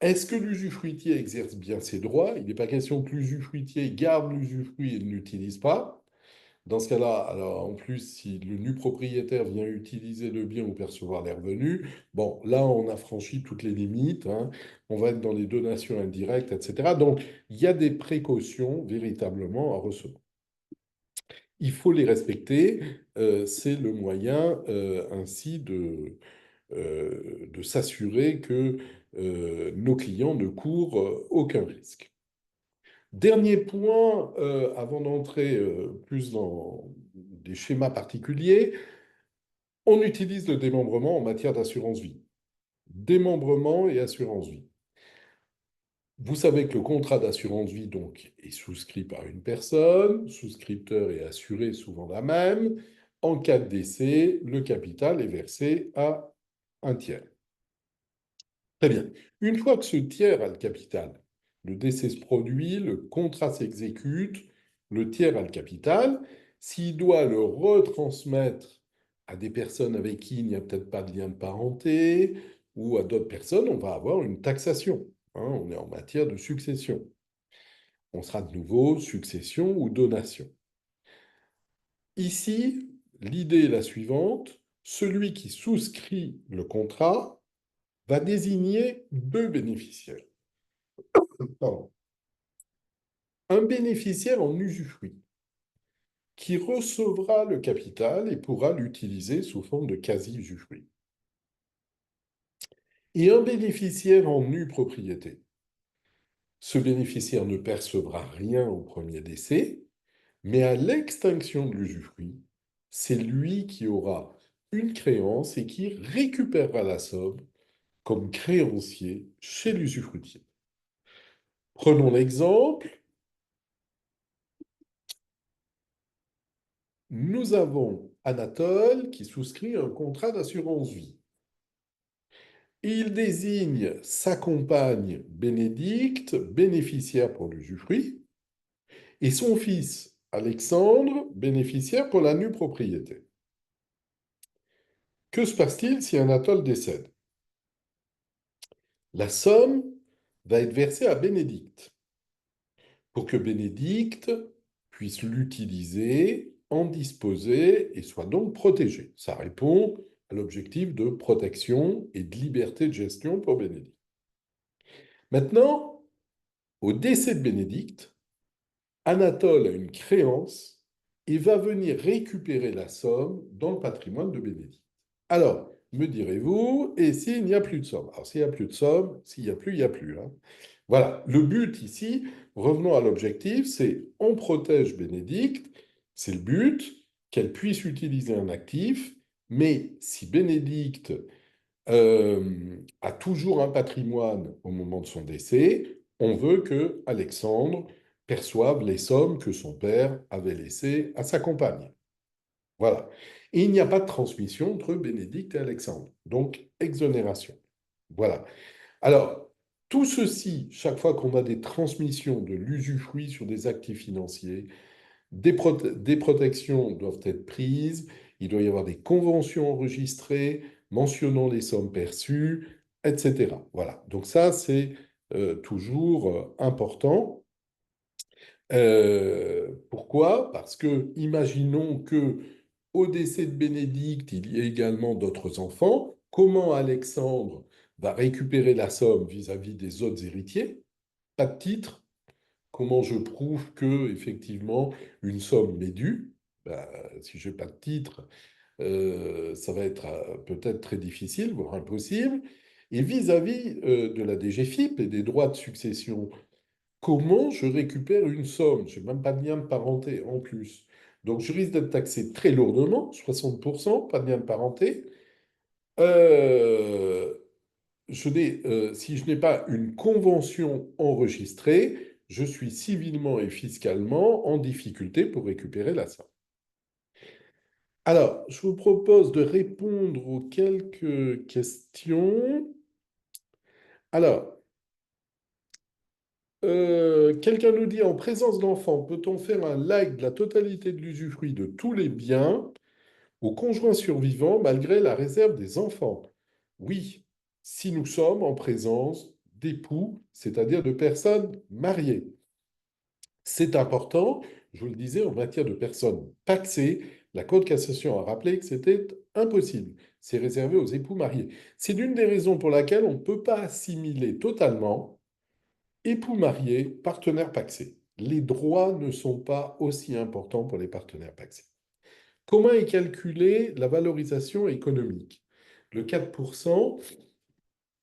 Est-ce que l'usufruitier exerce bien ses droits? Il n'est pas question que l'usufruitier garde l'usufruit et ne l'utilise pas. Dans ce cas-là, alors en plus, si le nu propriétaire vient utiliser le bien ou percevoir les revenus, bon, là, on a franchi toutes les limites, hein. On va être dans les donations indirectes, etc. Donc, il y a des précautions véritablement à recevoir. Il faut les respecter. C'est le moyen ainsi de s'assurer que nos clients ne courent aucun risque. Dernier point, avant d'entrer plus dans des schémas particuliers, on utilise le démembrement en matière d'assurance vie. Démembrement et assurance vie. Vous savez que le contrat d'assurance vie donc, est souscrit par une personne, souscripteur et assuré souvent la même. En cas de décès, le capital est versé à un tiers. Très bien. Une fois que ce tiers a le capital, le décès se produit, le contrat s'exécute, le tiers a le capital. S'il doit le retransmettre à des personnes avec qui il n'y a peut-être pas de lien de parenté ou à d'autres personnes, on va avoir une taxation. Hein, on est en matière de succession. On sera de nouveau succession ou donation. Ici, l'idée est la suivante. Celui qui souscrit le contrat va désigner deux bénéficiaires. Pardon. Un bénéficiaire en usufruit qui recevra le capital et pourra l'utiliser sous forme de quasi-usufruit. Et un bénéficiaire en nue propriété. Ce bénéficiaire ne percevra rien au premier décès, mais à l'extinction de l'usufruit, c'est lui qui aura une créance et qui récupérera la somme comme créancier chez l'usufruitier. Prenons l'exemple. Nous avons Anatole qui souscrit un contrat d'assurance vie. Il désigne sa compagne Bénédicte, bénéficiaire pour l'usufruit, et son fils Alexandre, bénéficiaire pour la nue propriété. Que se passe-t-il si Anatole décède? La somme va être versée à Bénédicte pour que Bénédicte puisse l'utiliser, en disposer et soit donc protégée. Ça répond à l'objectif de protection et de liberté de gestion pour Bénédicte. Maintenant, au décès de Bénédicte, Anatole a une créance et va venir récupérer la somme dans le patrimoine de Bénédicte. Alors, me direz-vous, et s'il n'y a plus de somme? Alors, s'il n'y a plus de somme, s'il n'y a plus, il n'y a plus. Hein. Voilà, le but ici, revenons à l'objectif, c'est on protège Bénédicte, c'est le but, qu'elle puisse utiliser un actif, mais si Bénédicte a toujours un patrimoine au moment de son décès, on veut que Alexandre perçoive les sommes que son père avait laissées à sa compagne. Voilà. Et il n'y a pas de transmission entre Bénédicte et Alexandre. Donc, exonération. Voilà. Alors, tout ceci, chaque fois qu'on a des transmissions de l'usufruit sur des actifs financiers, des protections doivent être prises, il doit y avoir des conventions enregistrées mentionnant les sommes perçues, etc. Voilà. Donc ça, c'est toujours important. Pourquoi? Parce que, imaginons que au décès de Bénédicte, il y ait également d'autres enfants. Comment Alexandre va récupérer la somme vis-à-vis des autres héritiers? Pas de titre. Comment je prouve que, effectivement, une somme m'est due? Ben, si je n'ai pas de titre, ça va être peut-être très difficile, voire impossible. Et vis-à-vis de la DGFiP et des droits de succession, comment je récupère une somme? Je n'ai même pas de lien de parenté en plus. Donc je risque d'être taxé très lourdement, 60%, pas de lien de parenté. Euh, si je n'ai pas une convention enregistrée, je suis civilement et fiscalement en difficulté pour récupérer la somme. Alors, je vous propose de répondre aux quelques questions. Alors, quelqu'un nous dit, en présence d'enfants, peut-on faire un lag de la totalité de l'usufruit de tous les biens au conjoint survivant malgré la réserve des enfants? Oui, si nous sommes en présence d'époux, c'est-à-dire de personnes mariées. C'est important, je vous le disais, en matière de personnes pacsées, la Cour de cassation a rappelé que c'était impossible. C'est réservé aux époux mariés. C'est l'une des raisons pour laquelle on ne peut pas assimiler totalement époux mariés, partenaires pacsés. Les droits ne sont pas aussi importants pour les partenaires pacsés. Comment est calculée la valorisation économique? Le 4%,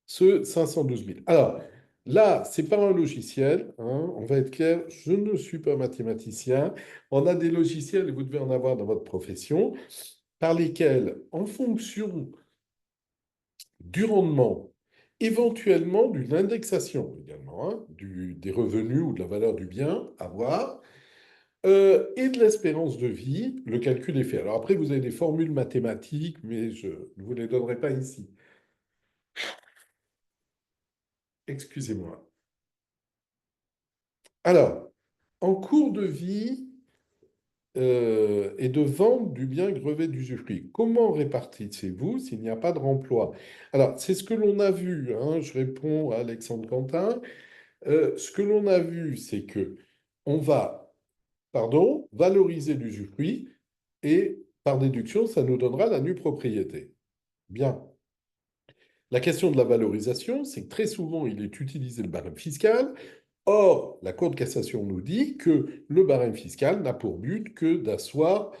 ce 512 000. Alors, là, c'est pas un logiciel, hein, on va être clair, je ne suis pas mathématicien. On a des logiciels, et vous devez en avoir dans votre profession, par lesquels, en fonction du rendement, éventuellement d'une indexation également, hein, des revenus ou de la valeur du bien à voir, et de l'espérance de vie, le calcul est fait. Alors après, vous avez des formules mathématiques, mais je ne vous les donnerai pas ici. Excusez-moi. Alors, en cours de vie et de vente du bien grevé d'usufruit, comment répartissez-vous s'il n'y a pas de remploi? Alors, c'est ce que l'on a vu, hein, je réponds à Alexandre Quentin. Ce que l'on a vu, c'est que on va, pardon, valoriser l'usufruit et par déduction, ça nous donnera la nue propriété. Bien. La question de la valorisation, c'est que très souvent, il est utilisé le barème fiscal. Or, la Cour de cassation nous dit que le barème fiscal n'a pour but que d'asseoir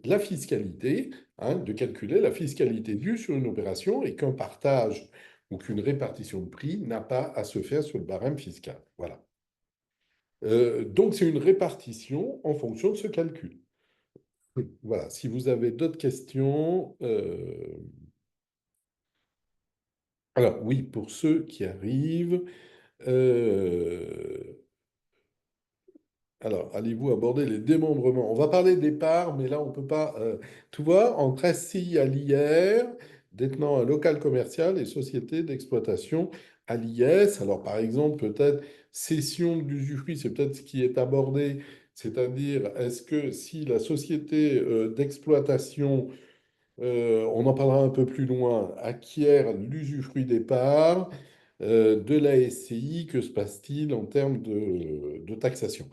la fiscalité, hein, de calculer la fiscalité due sur une opération et qu'un partage ou qu'une répartition de prix n'a pas à se faire sur le barème fiscal. Voilà. Donc, c'est une répartition en fonction de ce calcul. Voilà. Si vous avez d'autres questions. Alors, oui, pour ceux qui arrivent. euh, Alors, allez-vous aborder les démembrements? On va parler des parts, mais là, on ne peut pas tout voir. Entre SCI à l'IR, détenant un local commercial et société d'exploitation à l'IS. Alors, par exemple, peut-être cession de l'usufruit, c'est peut-être ce qui est abordé. C'est-à-dire, est-ce que si la société d'exploitation, on en parlera un peu plus loin, acquiert l'usufruit des parts de la SCI, que se passe-t-il en termes de taxation?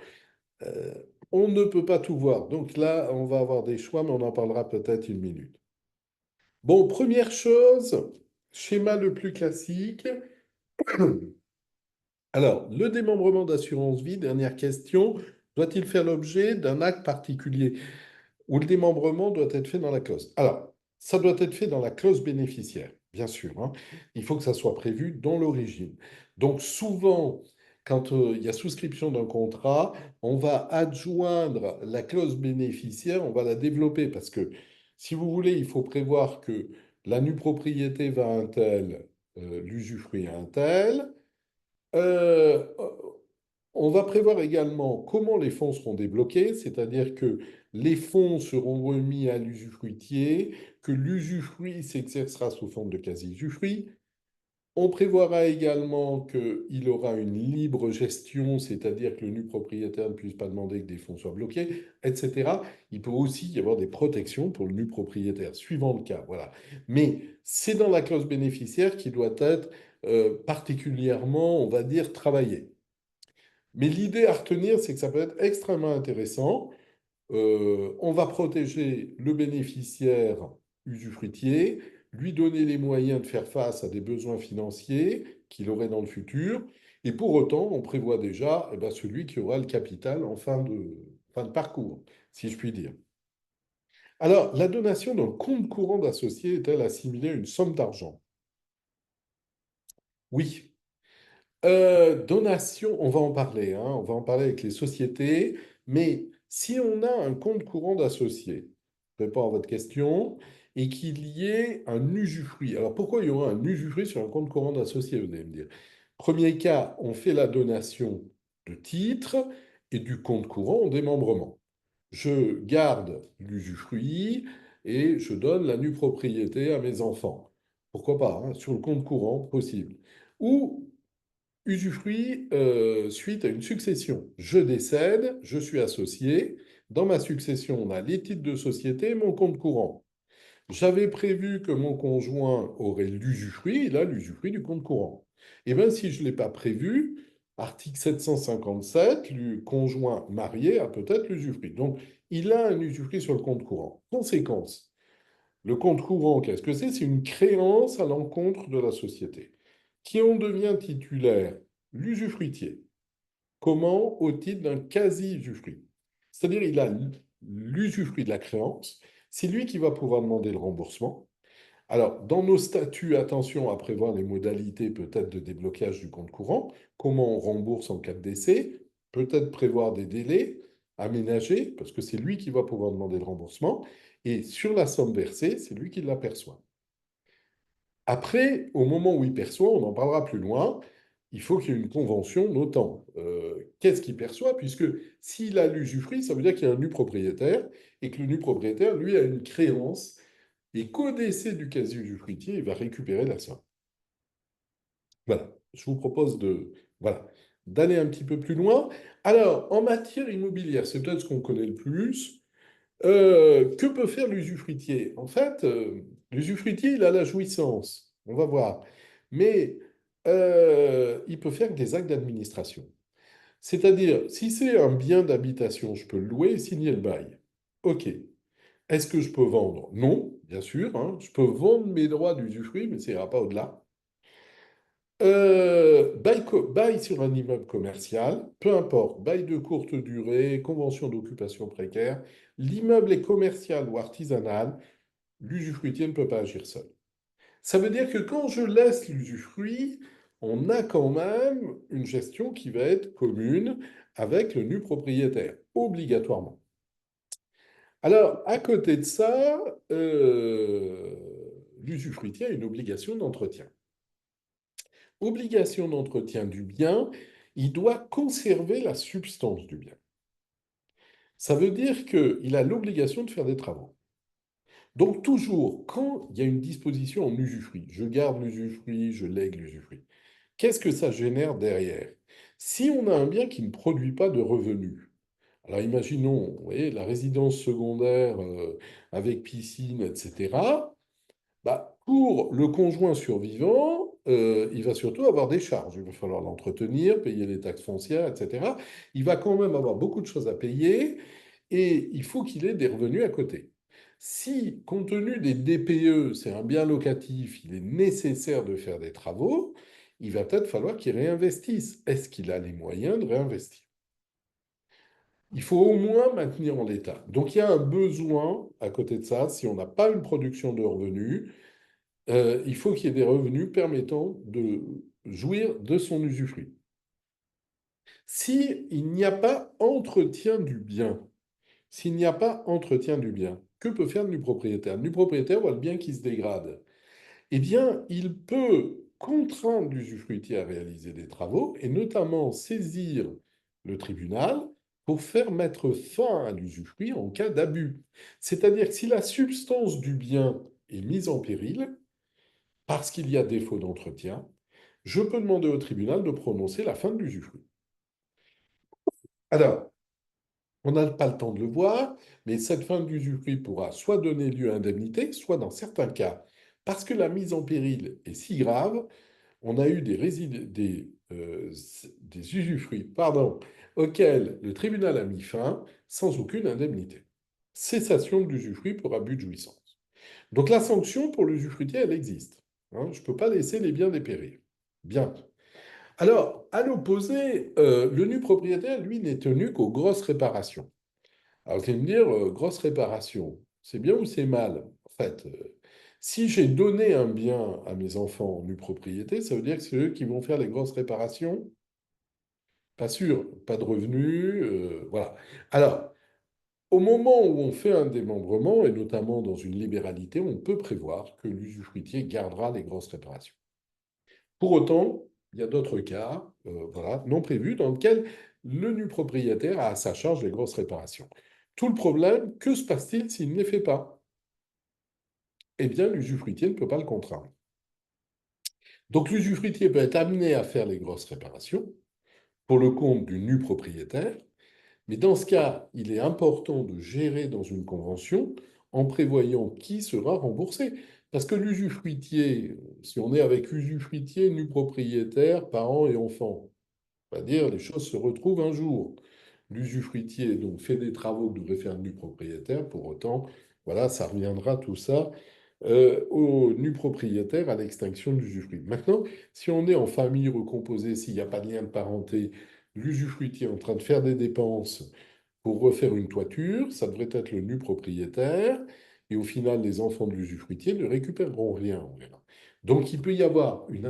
Euh, on ne peut pas tout voir. Donc là, on va avoir des choix, mais on en parlera peut-être une minute. Bon, première chose, schéma le plus classique. Alors, le démembrement d'assurance vie, dernière question, doit-il faire l'objet d'un acte particulier? Où le démembrement doit être fait dans la clause. Alors, ça doit être fait dans la clause bénéficiaire, bien sûr, hein. Il faut que ça soit prévu dans l'origine. Donc, souvent, quand il y a souscription d'un contrat, on va adjoindre la clause bénéficiaire, on va la développer parce que, si vous voulez, il faut prévoir que la nue propriété va à un tel, l'usufruit à un tel. Euh, on va prévoir également comment les fonds seront débloqués, c'est-à-dire que les fonds seront remis à l'usufruitier, que l'usufruit s'exercera sous forme de quasi-usufruit. On prévoira également qu'il aura une libre gestion, c'est-à-dire que le nu propriétaire ne puisse pas demander que des fonds soient bloqués, etc. Il peut aussi y avoir des protections pour le nu propriétaire, suivant le cas. Voilà. Mais c'est dans la clause bénéficiaire qui doit être particulièrement, on va dire, travaillé. Mais l'idée à retenir, c'est que ça peut être extrêmement intéressant. On va protéger le bénéficiaire usufruitier, lui donner les moyens de faire face à des besoins financiers qu'il aurait dans le futur. Et pour autant, on prévoit déjà eh ben, celui qui aura le capital en fin de parcours, si je puis dire. Alors, la donation d'un compte courant d'associé est-elle assimilée à une somme d'argent? Oui. Donation, on va en parler, hein, on va en parler avec les sociétés, mais si on a un compte courant d'associé, je réponds à votre question, et qu'il y ait un usufruit. Alors pourquoi il y aura un usufruit sur un compte courant d'associé, vous allez me dire. Premier cas, on fait la donation de titres et du compte courant au démembrement. Je garde l'usufruit et je donne la nue propriété à mes enfants. Pourquoi pas, hein, sur le compte courant, possible. Ou usufruit suite à une succession. Je décède, je suis associé. Dans ma succession, on a les titres de société et mon compte courant. J'avais prévu que mon conjoint aurait l'usufruit, il a l'usufruit du compte courant. Et bien, si je ne l'ai pas prévu, article 757, le conjoint marié a peut-être l'usufruit. Donc, il a un usufruit sur le compte courant. Conséquence, le compte courant, qu'est-ce que c'est? C'est une créance à l'encontre de la société. Qui en devient titulaire? L'usufruitier. Comment? Au titre d'un quasi-usufruit. C'est-à-dire il a l'usufruit de la créance, c'est lui qui va pouvoir demander le remboursement. Alors, dans nos statuts, attention à prévoir les modalités peut-être de déblocage du compte courant, comment on rembourse en cas de décès, peut-être prévoir des délais aménagés, parce que c'est lui qui va pouvoir demander le remboursement, et sur la somme versée, c'est lui qui l'aperçoit. Après, au moment où il perçoit, on en parlera plus loin, il faut qu'il y ait une convention notant qu'est-ce qu'il perçoit, puisque s'il a l'usufruit, ça veut dire qu'il y a un nu propriétaire, et que le nu propriétaire, lui, a une créance, et qu'au décès du quasi-usufruitier, il va récupérer la somme. Voilà, je vous propose voilà, d'aller un petit peu plus loin. Alors, en matière immobilière, c'est peut-être ce qu'on connaît le plus. Que peut faire l'usufruitier? En fait, l'usufruitier, il a la jouissance, on va voir. Mais il peut faire des actes d'administration. C'est-à-dire, si c'est un bien d'habitation, je peux le louer et signer le bail. OK. Est-ce que je peux vendre? Non, bien sûr, hein. Je peux vendre mes droits d'usufruit, mais ça ira pas au-delà. Bail sur un immeuble commercial, peu importe, bail de courte durée, convention d'occupation précaire, l'immeuble est commercial ou artisanal, l'usufruitier ne peut pas agir seul. Ça veut dire que quand je laisse l'usufruit, on a quand même une gestion qui va être commune avec le nu propriétaire, obligatoirement. Alors, à côté de ça, l'usufruitier a une obligation d'entretien. Obligation d'entretien du bien, il doit conserver la substance du bien. Ça veut dire qu'il a l'obligation de faire des travaux. Donc toujours, quand il y a une disposition en usufruit, je garde l'usufruit, je lègue l'usufruit, qu'est-ce que ça génère derrière? Si on a un bien qui ne produit pas de revenus, alors imaginons, vous voyez, la résidence secondaire avec piscine, etc. Bah, pour le conjoint survivant, il va surtout avoir des charges. Il va falloir l'entretenir, payer les taxes foncières, etc. Il va quand même avoir beaucoup de choses à payer et il faut qu'il ait des revenus à côté. Si, compte tenu des DPE, c'est un bien locatif, il est nécessaire de faire des travaux, il va peut-être falloir qu'il réinvestisse. Est-ce qu'il a les moyens de réinvestir? Il faut au moins maintenir en l'état. Donc il y a un besoin à côté de ça, si on n'a pas une production de revenus, il faut qu'il y ait des revenus permettant de jouir de son usufruit. S'il n'y a pas entretien du bien, s'il n'y a pas entretien du bien, que peut faire le nu propriétaire? Le nu propriétaire voit le bien qui se dégrade. Eh bien, il peut contraindre l'usufruitier à réaliser des travaux et notamment saisir le tribunal pour faire mettre fin à l'usufruit en cas d'abus. C'est-à-dire que si la substance du bien est mise en péril, parce qu'il y a défaut d'entretien, je peux demander au tribunal de prononcer la fin de l'usufruit. Alors, on n'a pas le temps de le voir, mais cette fin de l'usufruit pourra soit donner lieu à indemnité, soit dans certains cas, parce que la mise en péril est si grave, on a eu des usufruits auxquels le tribunal a mis fin sans aucune indemnité. Cessation de l'usufruit pour abus de jouissance. Donc la sanction pour l'usufruitier, elle existe. Hein, je ne peux pas laisser les biens dépérir. Bien. Alors, à l'opposé, le nu propriétaire, lui, n'est tenu qu'aux grosses réparations. Alors, vous allez me dire, grosses réparations, c'est bien ou c'est mal? En fait, si j'ai donné un bien à mes enfants en nue propriété, ça veut dire que c'est eux qui vont faire les grosses réparations? Pas sûr, pas de revenus, voilà. Alors, au moment où on fait un démembrement, et notamment dans une libéralité, on peut prévoir que l'usufruitier gardera les grosses réparations. Pour autant, il y a d'autres cas voilà, non prévus dans lesquels le nu propriétaire a à sa charge les grosses réparations. Tout le problème, que se passe-t-il s'il ne les fait pas? Eh bien, l'usufruitier ne peut pas le contraindre. Donc l'usufruitier peut être amené à faire les grosses réparations pour le compte du nu propriétaire, mais dans ce cas, il est important de gérer dans une convention en prévoyant qui sera remboursé. Parce que l'usufruitier, si on est avec usufruitier, nu propriétaire, parents et enfants, on va dire les choses se retrouvent un jour. L'usufruitier donc fait des travaux que devrait faire le nu propriétaire, pour autant, voilà, ça reviendra tout ça au nu propriétaire à l'extinction de l'usufruit. Maintenant, si on est en famille recomposée, s'il n'y a pas de lien de parenté, l'usufruitier est en train de faire des dépenses pour refaire une toiture, ça devrait être le nu propriétaire. et au final, les enfants de l'usufruitier ne récupéreront rien, on verra. Donc, il peut y avoir il y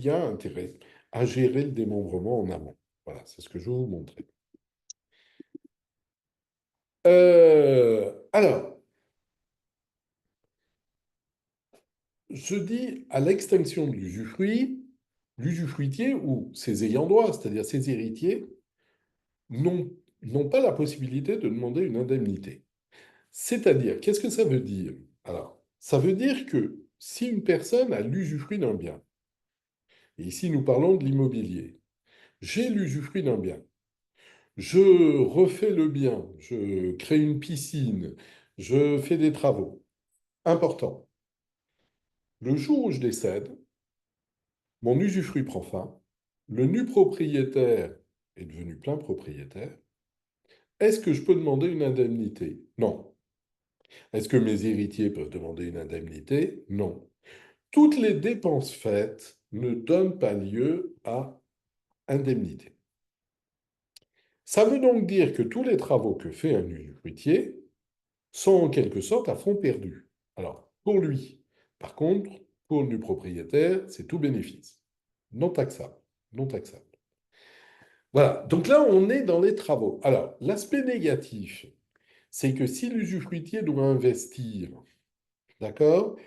a intérêt à gérer le démembrement en amont. Voilà, c'est ce que je vais vous montrer. Alors, je dis à l'extinction de l'usufruit, l'usufruitier ou ses ayants droit, c'est-à-dire ses héritiers, n'ont n'ont pas la possibilité de demander une indemnité. C'est-à-dire, qu'est-ce que ça veut dire? Alors, ça veut dire que si une personne a l'usufruit d'un bien, et ici nous parlons de l'immobilier, j'ai l'usufruit d'un bien, je refais le bien, je crée une piscine, je fais des travaux. Important. Le jour où je décède, mon usufruit prend fin, le nu propriétaire est devenu plein propriétaire. Est-ce que je peux demander une indemnité? Non. Est-ce que mes héritiers peuvent demander une indemnité? Non. Toutes les dépenses faites ne donnent pas lieu à indemnité. Ça veut donc dire que tous les travaux que fait un usufruitier sont en quelque sorte à fond perdu. Alors, pour lui, par contre, pour le nu propriétaire, c'est tout bénéfice. Non taxable. Non taxable. Voilà, donc là, on est dans les travaux. Alors, l'aspect négatif, c'est que si l'usufruitier doit investir, d'accord,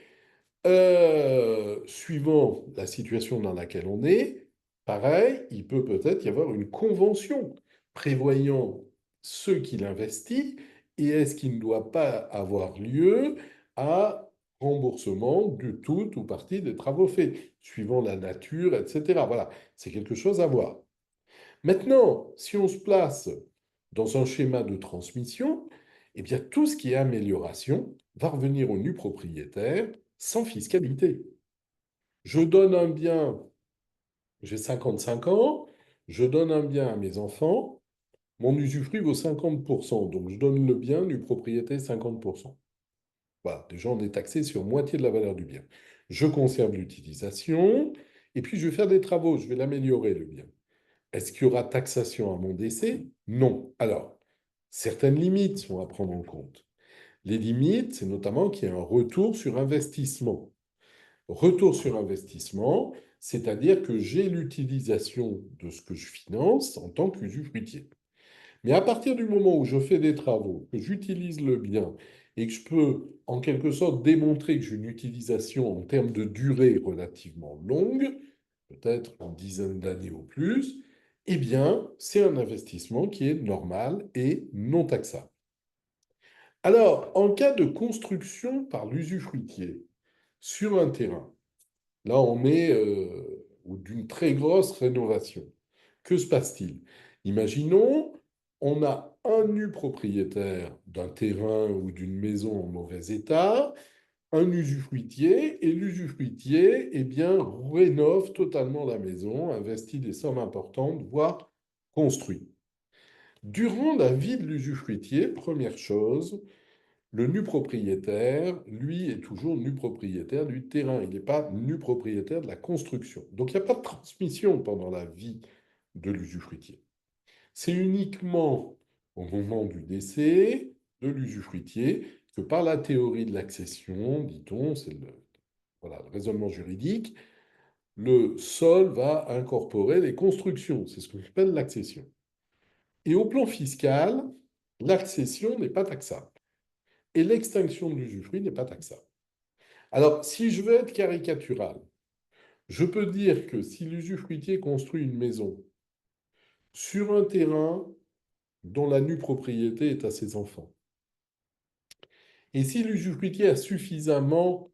suivant la situation dans laquelle on est, pareil, il peut peut-être y avoir une convention prévoyant ce qu'il investit et est-ce qu'il ne doit pas avoir lieu à remboursement de tout ou partie des travaux faits, suivant la nature, etc. Voilà, c'est quelque chose à voir. Maintenant, si on se place dans un schéma de transmission, eh bien, tout ce qui est amélioration va revenir au nu propriétaire sans fiscalité. Je donne un bien, j'ai 55 ans, je donne un bien à mes enfants, mon usufruit vaut 50%, donc je donne le bien, nu propriété 50%. Voilà, déjà on est taxé sur moitié de la valeur du bien. Je conserve l'utilisation, et puis je vais faire des travaux, je vais l'améliorer le bien. Est-ce qu'il y aura taxation à mon décès? Non. Alors, certaines limites sont à prendre en compte. Les limites, c'est notamment qu'il y ait un retour sur investissement. Retour sur investissement, c'est-à-dire que j'ai l'utilisation de ce que je finance en tant qu'usufruitier. Mais à partir du moment où je fais des travaux, que j'utilise le bien et que je peux en quelque sorte démontrer que j'ai une utilisation en termes de durée relativement longue, peut-être une dizaine d'années ou plus, eh bien, c'est un investissement qui est normal et non taxable. Alors, en cas de construction par l'usufruitier sur un terrain, là on est ou d'une très grosse rénovation, que se passe-t-il? Imaginons, on a un nu propriétaire d'un terrain ou d'une maison en mauvais état, un usufruitier, et l'usufruitier, eh bien, rénove totalement la maison, investit des sommes importantes, voire construit. Durant la vie de l'usufruitier, première chose, le nu propriétaire, lui, est toujours nu propriétaire du terrain. Il n'est pas nu propriétaire de la construction. Donc, il n'y a pas de transmission pendant la vie de l'usufruitier. C'est uniquement au moment du décès de l'usufruitier que par la théorie de l'accession, dit-on, c'est voilà, le raisonnement juridique, le sol va incorporer les constructions. C'est ce que j'appelle l'accession. Et au plan fiscal, l'accession n'est pas taxable. Et l'extinction de l'usufruit n'est pas taxable. Alors, si je veux être caricatural, je peux dire que si l'usufruitier construit une maison sur un terrain dont la nue propriété est à ses enfants, et si l'usufruitier a suffisamment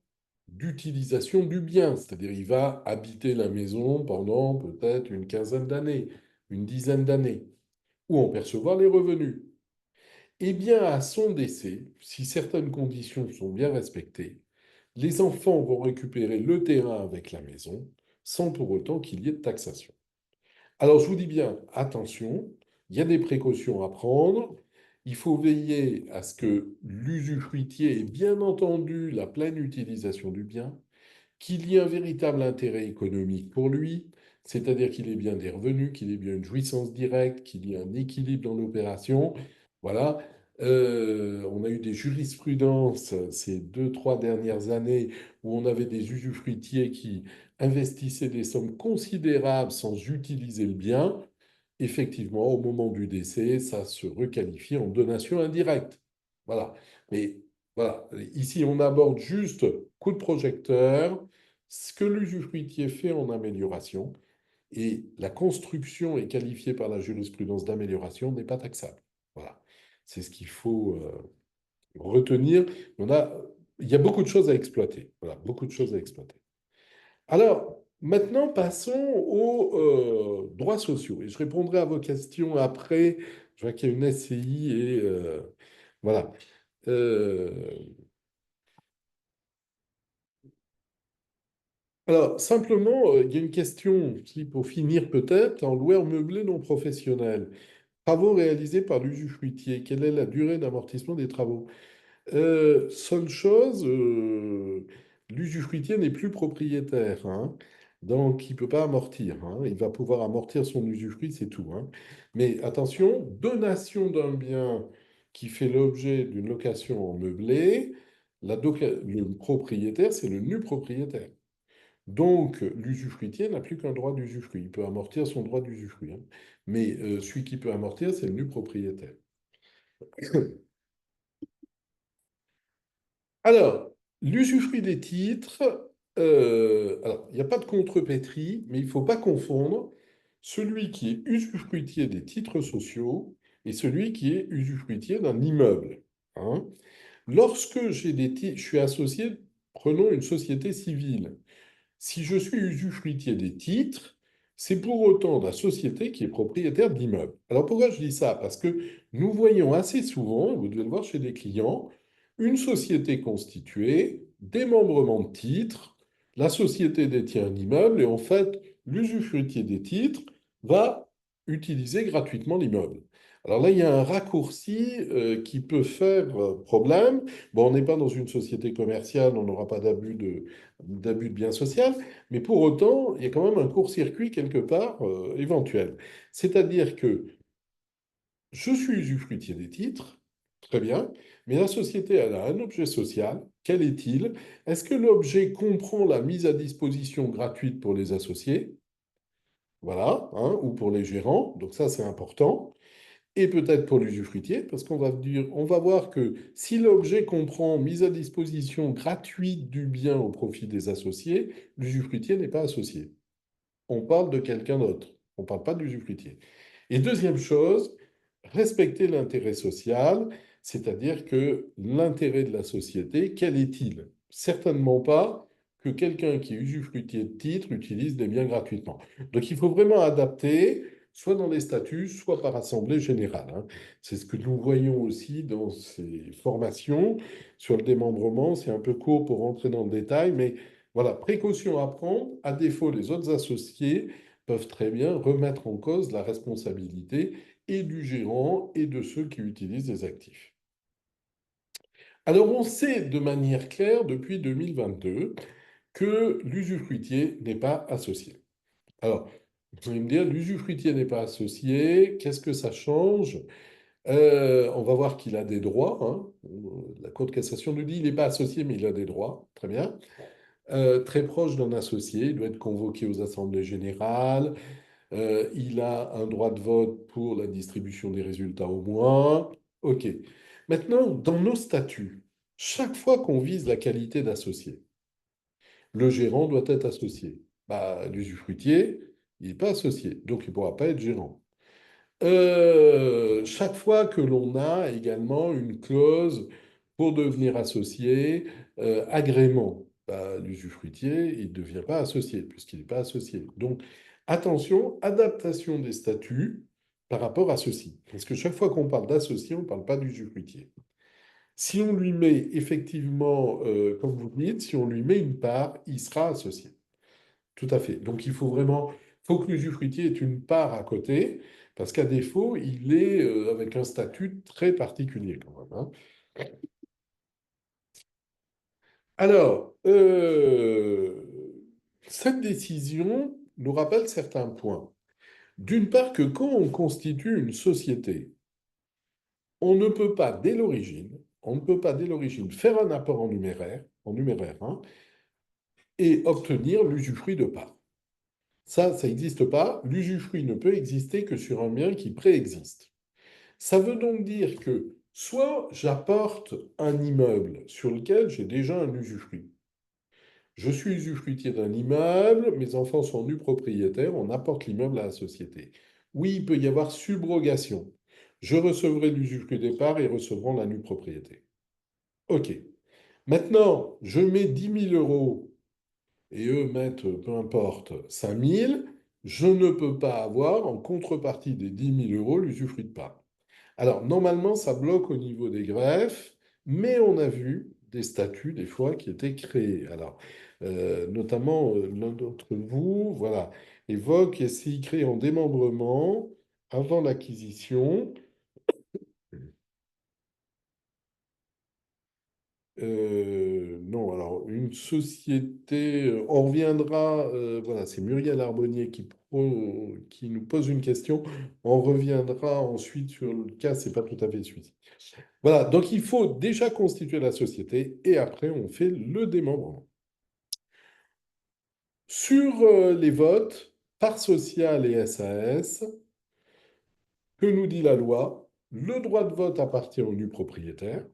d'utilisation du bien, c'est-à-dire il va habiter la maison pendant peut-être une quinzaine d'années, une dizaine d'années, ou en percevoir les revenus, eh bien à son décès, si certaines conditions sont bien respectées, les enfants vont récupérer le terrain avec la maison sans pour autant qu'il y ait de taxation. Alors je vous dis bien, attention, il y a des précautions à prendre. Il faut veiller à ce que l'usufruitier ait bien entendu la pleine utilisation du bien, qu'il y ait un véritable intérêt économique pour lui, c'est-à-dire qu'il ait bien des revenus, qu'il ait bien une jouissance directe, qu'il y ait un équilibre dans l'opération. Voilà. On a eu des jurisprudences ces 2, 3 dernières années où on avait des usufruitiers qui investissaient des sommes considérables sans utiliser le bien. Effectivement, au moment du décès, ça se requalifie en donation indirecte. Voilà. Mais voilà, ici on aborde juste coup de projecteur, ce que l'usufruitier fait en amélioration, et la construction est qualifiée par la jurisprudence d'amélioration n'est pas taxable. Voilà. C'est ce qu'il faut retenir. Il y a beaucoup de choses à exploiter. Voilà, beaucoup de choses à exploiter. Alors, maintenant, passons aux droits sociaux. Et je répondrai à vos questions après. Je vois qu'il y a une SCI et voilà. Euh, alors, simplement, il y a une question qui, pour finir peut-être, en loueur meublé non professionnel. Travaux réalisés par l'usufruitier. Quelle est la durée d'amortissement des travaux? Seule chose, l'usufruitier n'est plus propriétaire, hein. Donc il ne peut pas amortir, hein. Il va pouvoir amortir son usufruit, c'est tout, hein. Mais attention, donation d'un bien qui fait l'objet d'une location en meublé, le propriétaire, c'est le nu propriétaire. Donc l'usufruitier n'a plus qu'un droit d'usufruit. Il peut amortir son droit d'usufruit, hein. Mais celui qui peut amortir, c'est le nu propriétaire. Alors, l'usufruit des titres, alors, il n'y a pas de contrepétrie, mais il ne faut pas confondre celui qui est usufruitier des titres sociaux et celui qui est usufruitier d'un immeuble, hein. Lorsque je suis associé, prenons une société civile. Si je suis usufruitier des titres, c'est pour autant la société qui est propriétaire d'immeubles. Alors pourquoi je dis ça? Parce que nous voyons assez souvent, vous devez le voir chez des clients, une société constituée, démembrement de titres, la société détient un immeuble et en fait, l'usufruitier des titres va utiliser gratuitement l'immeuble. Alors là, il y a un raccourci qui peut faire problème. Bon, on n'est pas dans une société commerciale, on n'aura pas d'abus de bien social, mais pour autant, il y a quand même un court-circuit quelque part éventuel. C'est-à-dire que je suis usufruitier des titres, très bien, mais la société, elle a un objet social. Quel est-il? Est-ce que l'objet comprend la mise à disposition gratuite pour les associés? Voilà, hein, ou pour les gérants, donc ça c'est important. Et peut-être pour l'usufruitier, parce on va voir que si l'objet comprend mise à disposition gratuite du bien au profit des associés, l'usufruitier n'est pas associé. On parle de quelqu'un d'autre. On ne parle pas de l'usufruitier. Et deuxième chose, respecter l'intérêt social, c'est-à-dire que l'intérêt de la société, quel est-il? Certainement pas que quelqu'un qui est usufruitier de titre utilise des biens gratuitement. Donc il faut vraiment adapter, soit dans les statuts, soit par assemblée générale, hein. C'est ce que nous voyons aussi dans ces formations sur le démembrement. C'est un peu court pour rentrer dans le détail, mais voilà, précaution à prendre. À défaut, les autres associés peuvent très bien remettre en cause la responsabilité et du gérant et de ceux qui utilisent les actifs. Alors on sait de manière claire depuis 2022 que l'usufruitier n'est pas associé. Alors, vous allez me dire, l'usufruitier n'est pas associé, qu'est-ce que ça change? On va voir qu'il a des droits, hein. La Cour de cassation nous dit qu'il n'est pas associé, mais il a des droits. Très bien. Très proche d'un associé, il doit être convoqué aux assemblées générales, il a un droit de vote pour la distribution des résultats au moins. OK. Maintenant, dans nos statuts, chaque fois qu'on vise la qualité d'associé, le gérant doit être associé. Bah, l'usufruitier, il n'est pas associé, donc il ne pourra pas être gérant. Chaque fois que l'on a également une clause pour devenir associé, agrément, bah, l'usufruitier, il ne devient pas associé, puisqu'il n'est pas associé. Donc, attention, adaptation des statuts par rapport à ceci. Parce que chaque fois qu'on parle d'associé, on ne parle pas d'usufruitier. Si on lui met effectivement, comme vous dites, si on lui met une part, il sera associé. Tout à fait. Donc il faut que l'usufruitier ait une part à côté, parce qu'à défaut, il est avec un statut très particulier quand même, hein. Alors, cette décision nous rappelle certains points. D'une part que quand on constitue une société, on ne peut pas dès l'origine, on ne peut pas dès l'origine faire un apport en numéraire 1, et obtenir l'usufruit de part. Ça n'existe pas. L'usufruit ne peut exister que sur un bien qui préexiste. Ça veut donc dire que soit j'apporte un immeuble sur lequel j'ai déjà un usufruit. Je suis usufruitier d'un immeuble, mes enfants sont nus propriétaires, on apporte l'immeuble à la société. Oui, il peut y avoir subrogation. Je recevrai l'usufruit des parts et recevront la nue propriété. OK. Maintenant, je mets 10 000 € et eux mettent, peu importe, 5 000, je ne peux pas avoir en contrepartie des 10 000 € l'usufruit de part. Alors, normalement, ça bloque au niveau des greffes, mais on a vu des statuts, des fois, qui étaient créés. Alors, notamment, l'un d'entre vous, voilà, évoque SCI créé en démembrement avant l'acquisition. Non, alors une société, on reviendra, voilà, c'est Muriel Arbonnier qui nous pose une question, on reviendra ensuite sur le cas, c'est pas tout à fait celui-ci. Voilà, donc il faut déjà constituer la société et après on fait le démembrement. Sur les votes, parts sociales et SAS, que nous dit la loi? Le droit de vote appartient au nu propriétaire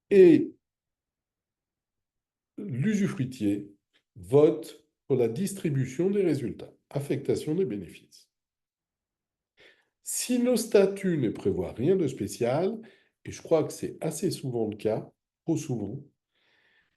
et l'usufruitier vote pour la distribution des résultats, affectation des bénéfices. Si nos statuts ne prévoient rien de spécial, et je crois que c'est assez souvent le cas, trop souvent,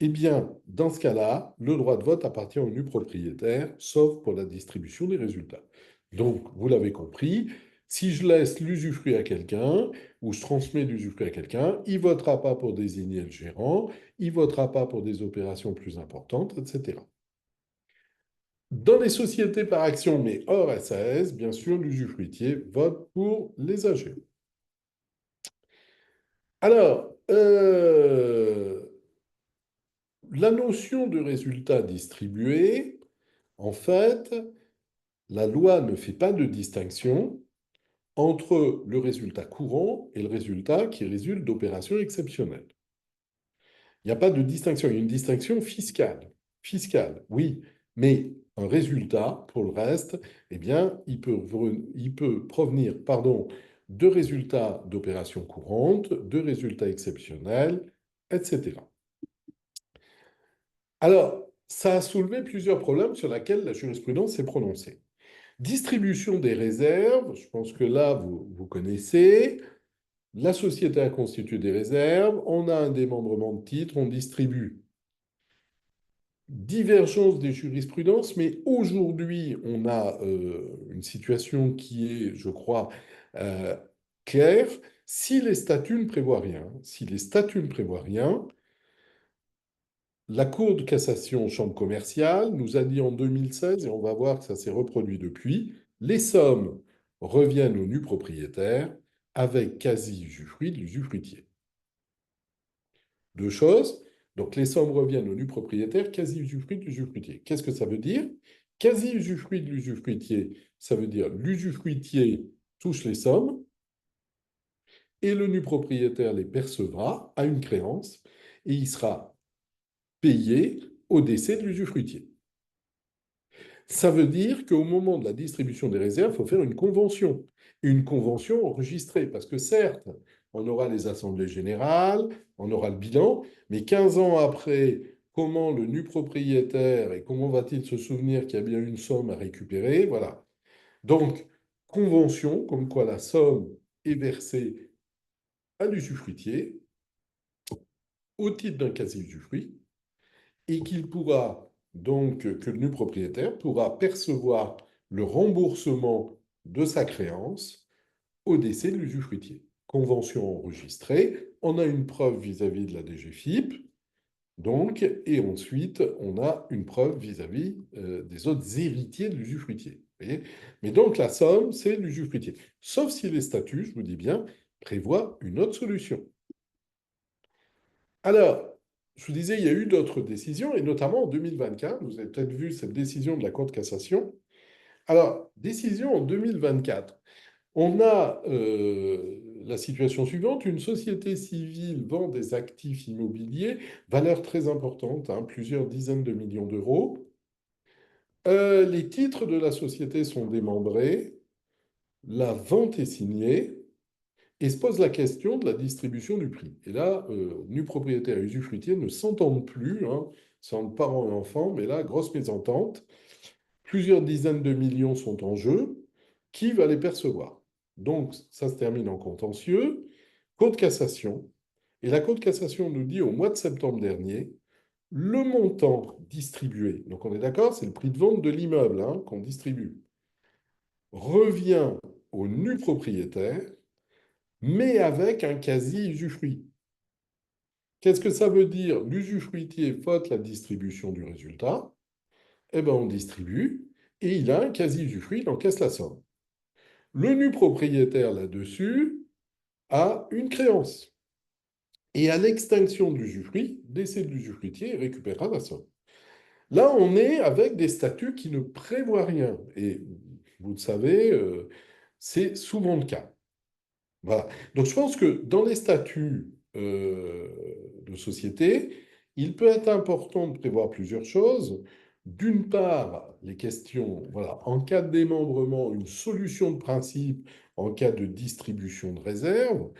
eh bien, dans ce cas-là, le droit de vote appartient au nu propriétaire, sauf pour la distribution des résultats. Donc, vous l'avez compris, si je laisse l'usufruit à quelqu'un, ou je transmets l'usufruit à quelqu'un, il ne votera pas pour désigner le gérant, il ne votera pas pour des opérations plus importantes, etc. Dans les sociétés par action, mais hors SAS, bien sûr, l'usufruitier vote pour les AG. Alors, la notion de résultat distribué, en fait, la loi ne fait pas de distinction entre le résultat courant et le résultat qui résulte d'opérations exceptionnelles. Il n'y a pas de distinction, il y a une distinction fiscale. Fiscale, oui, mais un résultat, pour le reste, eh bien, il peut provenir, pardon, de résultats d'opérations courantes, de résultats exceptionnels, etc. Alors, ça a soulevé plusieurs problèmes sur lesquels la jurisprudence s'est prononcée. Distribution des réserves, je pense que là, vous connaissez. La société a constitué des réserves, on a un démembrement de titres, on distribue. Divergence des jurisprudences, mais aujourd'hui, on a une situation qui est, je crois, euh, claire. Si les statuts ne prévoient rien, si les statuts ne prévoient rien, la Cour de cassation, chambre commerciale, nous a dit en 2016, et on va voir que ça s'est reproduit depuis, les sommes reviennent au nu propriétaire avec quasi-usufruit de l'usufruitier. Deux choses. Donc, les sommes reviennent au nu propriétaire, quasi-usufruit de l'usufruitier. Qu'est-ce que ça veut dire? Quasi-usufruit de l'usufruitier, ça veut dire l'usufruitier touche les sommes et le nu propriétaire les percevra à une créance et il sera payé au décès de l'usufruitier. Ça veut dire qu'au moment de la distribution des réserves, il faut faire une convention enregistrée, parce que certes, on aura les assemblées générales, on aura le bilan, mais 15 ans après, comment le nu propriétaire et comment va-t-il se souvenir qu'il y a bien une somme à récupérer? Voilà. Donc, convention, comme quoi la somme est versée à l'usufruitier au titre d'un quasi-usufruit, et qu'il pourra donc, que le nu propriétaire pourra percevoir le remboursement de sa créance au décès de l'usufruitier. Convention enregistrée, on a une preuve vis-à-vis de la DGFiP, donc, et ensuite on a une preuve vis-à-vis des autres héritiers de l'usufruitier. Mais donc la somme, c'est l'usufruitier. Sauf si les statuts, je vous dis bien, prévoient une autre solution. Alors, je vous disais, il y a eu d'autres décisions, et notamment en 2024, vous avez peut-être vu cette décision de la Cour de cassation. Alors, décision en 2024. On a la situation suivante, une société civile vend des actifs immobiliers, valeur très importante, hein, plusieurs dizaines de millions d'euros. Les titres de la société sont démembrés, la vente est signée, et se pose la question de la distribution du prix. Et là, nus propriétaires et usufruitiers ne s'entendent plus, hein, c'est entre parents et enfants, mais là, grosse mésentente. Plusieurs dizaines de millions sont en jeu. Qui va les percevoir? Donc, ça se termine en contentieux. Cour de cassation. Et la Cour de cassation nous dit au mois de septembre dernier, le montant distribué, donc on est d'accord, c'est le prix de vente de l'immeuble hein, qu'on distribue, revient au nu propriétaire, mais avec un quasi-usufruit. Qu'est-ce que ça veut dire? L'usufruitier vote la distribution du résultat, eh ben on distribue, et il a un quasi-usufruit, il encaisse la somme. Le nu propriétaire là-dessus a une créance. Et à l'extinction de l'usufruit, décès de l'usufruitier, il récupérera la somme. Là, on est avec des statuts qui ne prévoient rien. Et vous le savez, c'est souvent le cas. Voilà. Donc je pense que dans les statuts de société, il peut être important de prévoir plusieurs choses. D'une part, les questions, voilà, en cas de démembrement, une solution de principe en cas de distribution de réserve.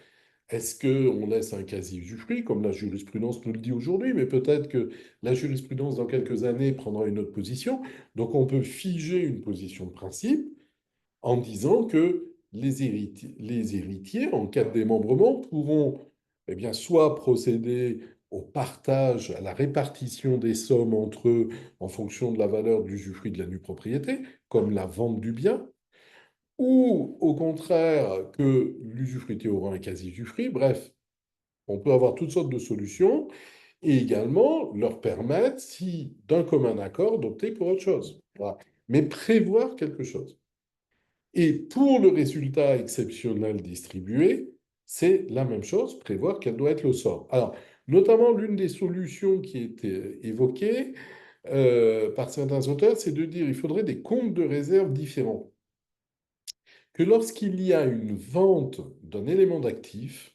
Est-ce qu'on laisse un quasi-usufruit, comme la jurisprudence nous le dit aujourd'hui, mais peut-être que la jurisprudence, dans quelques années, prendra une autre position. Donc on peut figer une position de principe en disant que les héritiers, en cas de démembrement, pourront eh bien, soit procéder au partage, à la répartition des sommes entre eux en fonction de la valeur de l'usufruit de la nue propriété, comme la vente du bien, ou au contraire que l'usufruitier aura un quasi-usufruit. Bref, on peut avoir toutes sortes de solutions et également leur permettre, si d'un commun accord, d'opter pour autre chose. Voilà. Mais prévoir quelque chose. Et pour le résultat exceptionnel distribué, c'est la même chose, prévoir quel doit être le sort. Alors, notamment, l'une des solutions qui était évoquée par certains auteurs, c'est de dire qu'il faudrait des comptes de réserve différents. Que lorsqu'il y a une vente d'un élément d'actif,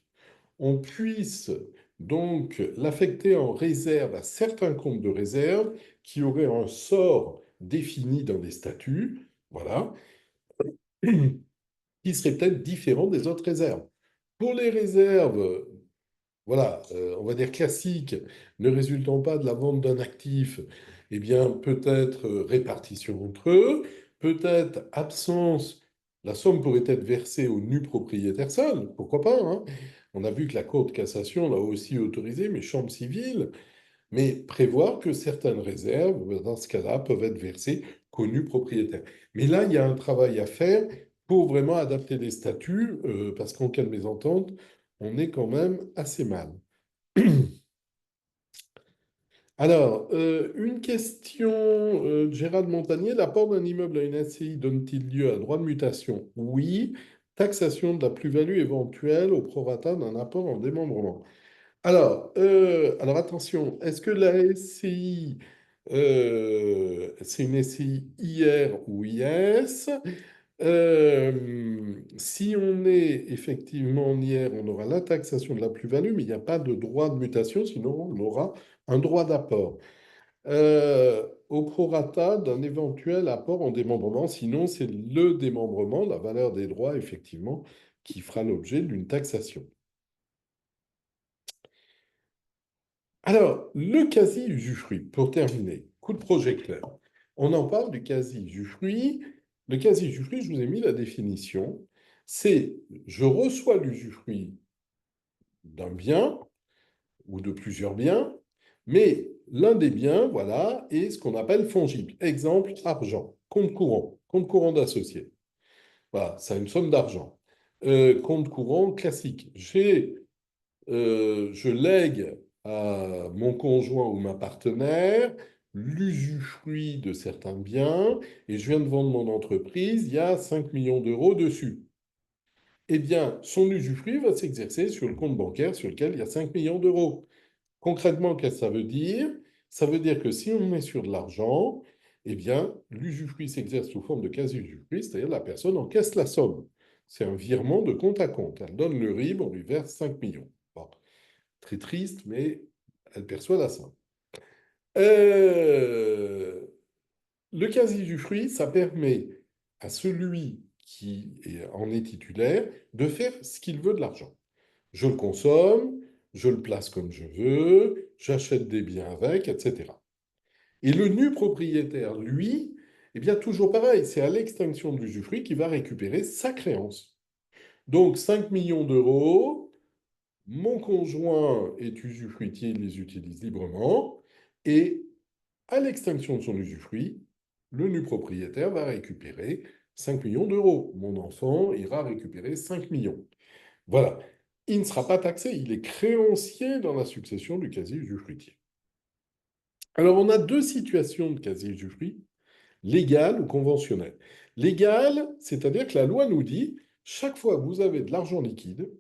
on puisse donc l'affecter en réserve à certains comptes de réserve qui auraient un sort défini dans les statuts, voilà, qui serait peut-être différent des autres réserves. Pour les réserves, voilà, on va dire classiques, ne résultant pas de la vente d'un actif, eh bien peut-être répartition entre eux, peut-être absence, la somme pourrait être versée au nu propriétaire seul, pourquoi pas, hein. On a vu que la Cour de cassation l'a aussi autorisé, mais chambre civile, mais prévoir que certaines réserves, dans ce cas-là, peuvent être versées qu'au nu propriétaire. Mais là, il y a un travail à faire pour vraiment adapter les statuts, parce qu'en cas de mésentente, on est quand même assez mal. Alors, une question de Gérald Montagnier. L'apport d'un immeuble à une SCI donne-t-il lieu à droit de mutation? Oui. Taxation de la plus-value éventuelle au prorata d'un apport en démembrement. Alors attention, est-ce que la SCI, c'est une SCI IR ou IS? Si on est effectivement en IR, on aura la taxation de la plus-value, mais il n'y a pas de droit de mutation, sinon on aura un droit d'apport. Au prorata d'un éventuel apport en démembrement, sinon c'est le démembrement, la valeur des droits, effectivement, qui fera l'objet d'une taxation. Alors, le quasi-usufruit, pour terminer, coup de projecteur. On en parle du quasi-usufruit. Le quasi-usufruit, je vous ai mis la définition. C'est je reçois l'usufruit d'un bien ou de plusieurs biens, mais l'un des biens, voilà, est ce qu'on appelle fongible. Exemple, argent, compte courant d'associé. Voilà, ça a une somme d'argent. Compte courant classique. Je lègue à mon conjoint ou ma partenaire l'usufruit de certains biens et je viens de vendre mon entreprise, il y a 5 millions d'euros dessus. Eh bien, son usufruit va s'exercer sur le compte bancaire sur lequel il y a 5 millions d'euros. Concrètement, qu'est-ce que ça veut dire? Ça veut dire que si on met sur de l'argent, eh bien, l'usufruit s'exerce sous forme de quasi-usufruit, c'est-à-dire la personne encaisse la somme. C'est un virement de compte à compte. Elle donne le RIB, on lui verse 5 millions. Bon, très triste, mais elle perçoit la somme. Euh, le quasi-usufruit, ça permet à celui en est titulaire de faire ce qu'il veut de l'argent. Je le consomme, je le place comme je veux, j'achète des biens avec, etc. Et le nu propriétaire, lui, eh bien, toujours pareil, c'est à l'extinction de l'usufruit qu'il va récupérer sa créance. Donc, 5 millions d'euros, mon conjoint est usufruitier, il les utilise librement, et à l'extinction de son usufruit, le nu propriétaire va récupérer 5 millions d'euros. Mon enfant ira récupérer 5 millions. Voilà. Il ne sera pas taxé, il est créancier dans la succession du quasi-usufruitier. Alors, on a deux situations de quasi-usufruit, légale ou conventionnelle. Légale, c'est-à-dire que la loi nous dit, chaque fois que vous avez de l'argent liquide,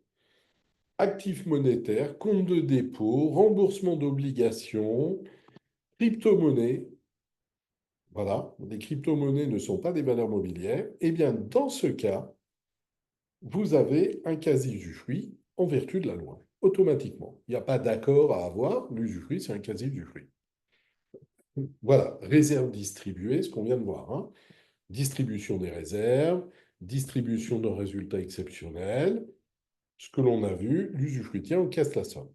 actifs monétaires, compte de dépôt, remboursement d'obligations, crypto-monnaie, voilà, les crypto-monnaies ne sont pas des valeurs mobilières, eh bien, dans ce cas, vous avez un quasi-usufruit en vertu de la loi, automatiquement. Il n'y a pas d'accord à avoir, l'usufruit, c'est un quasi-usufruit. Voilà, réserve distribuée, ce qu'on vient de voir, hein. Distribution des réserves, distribution d'un résultat exceptionnel, ce que l'on a vu, l'usufruitier encaisse la somme.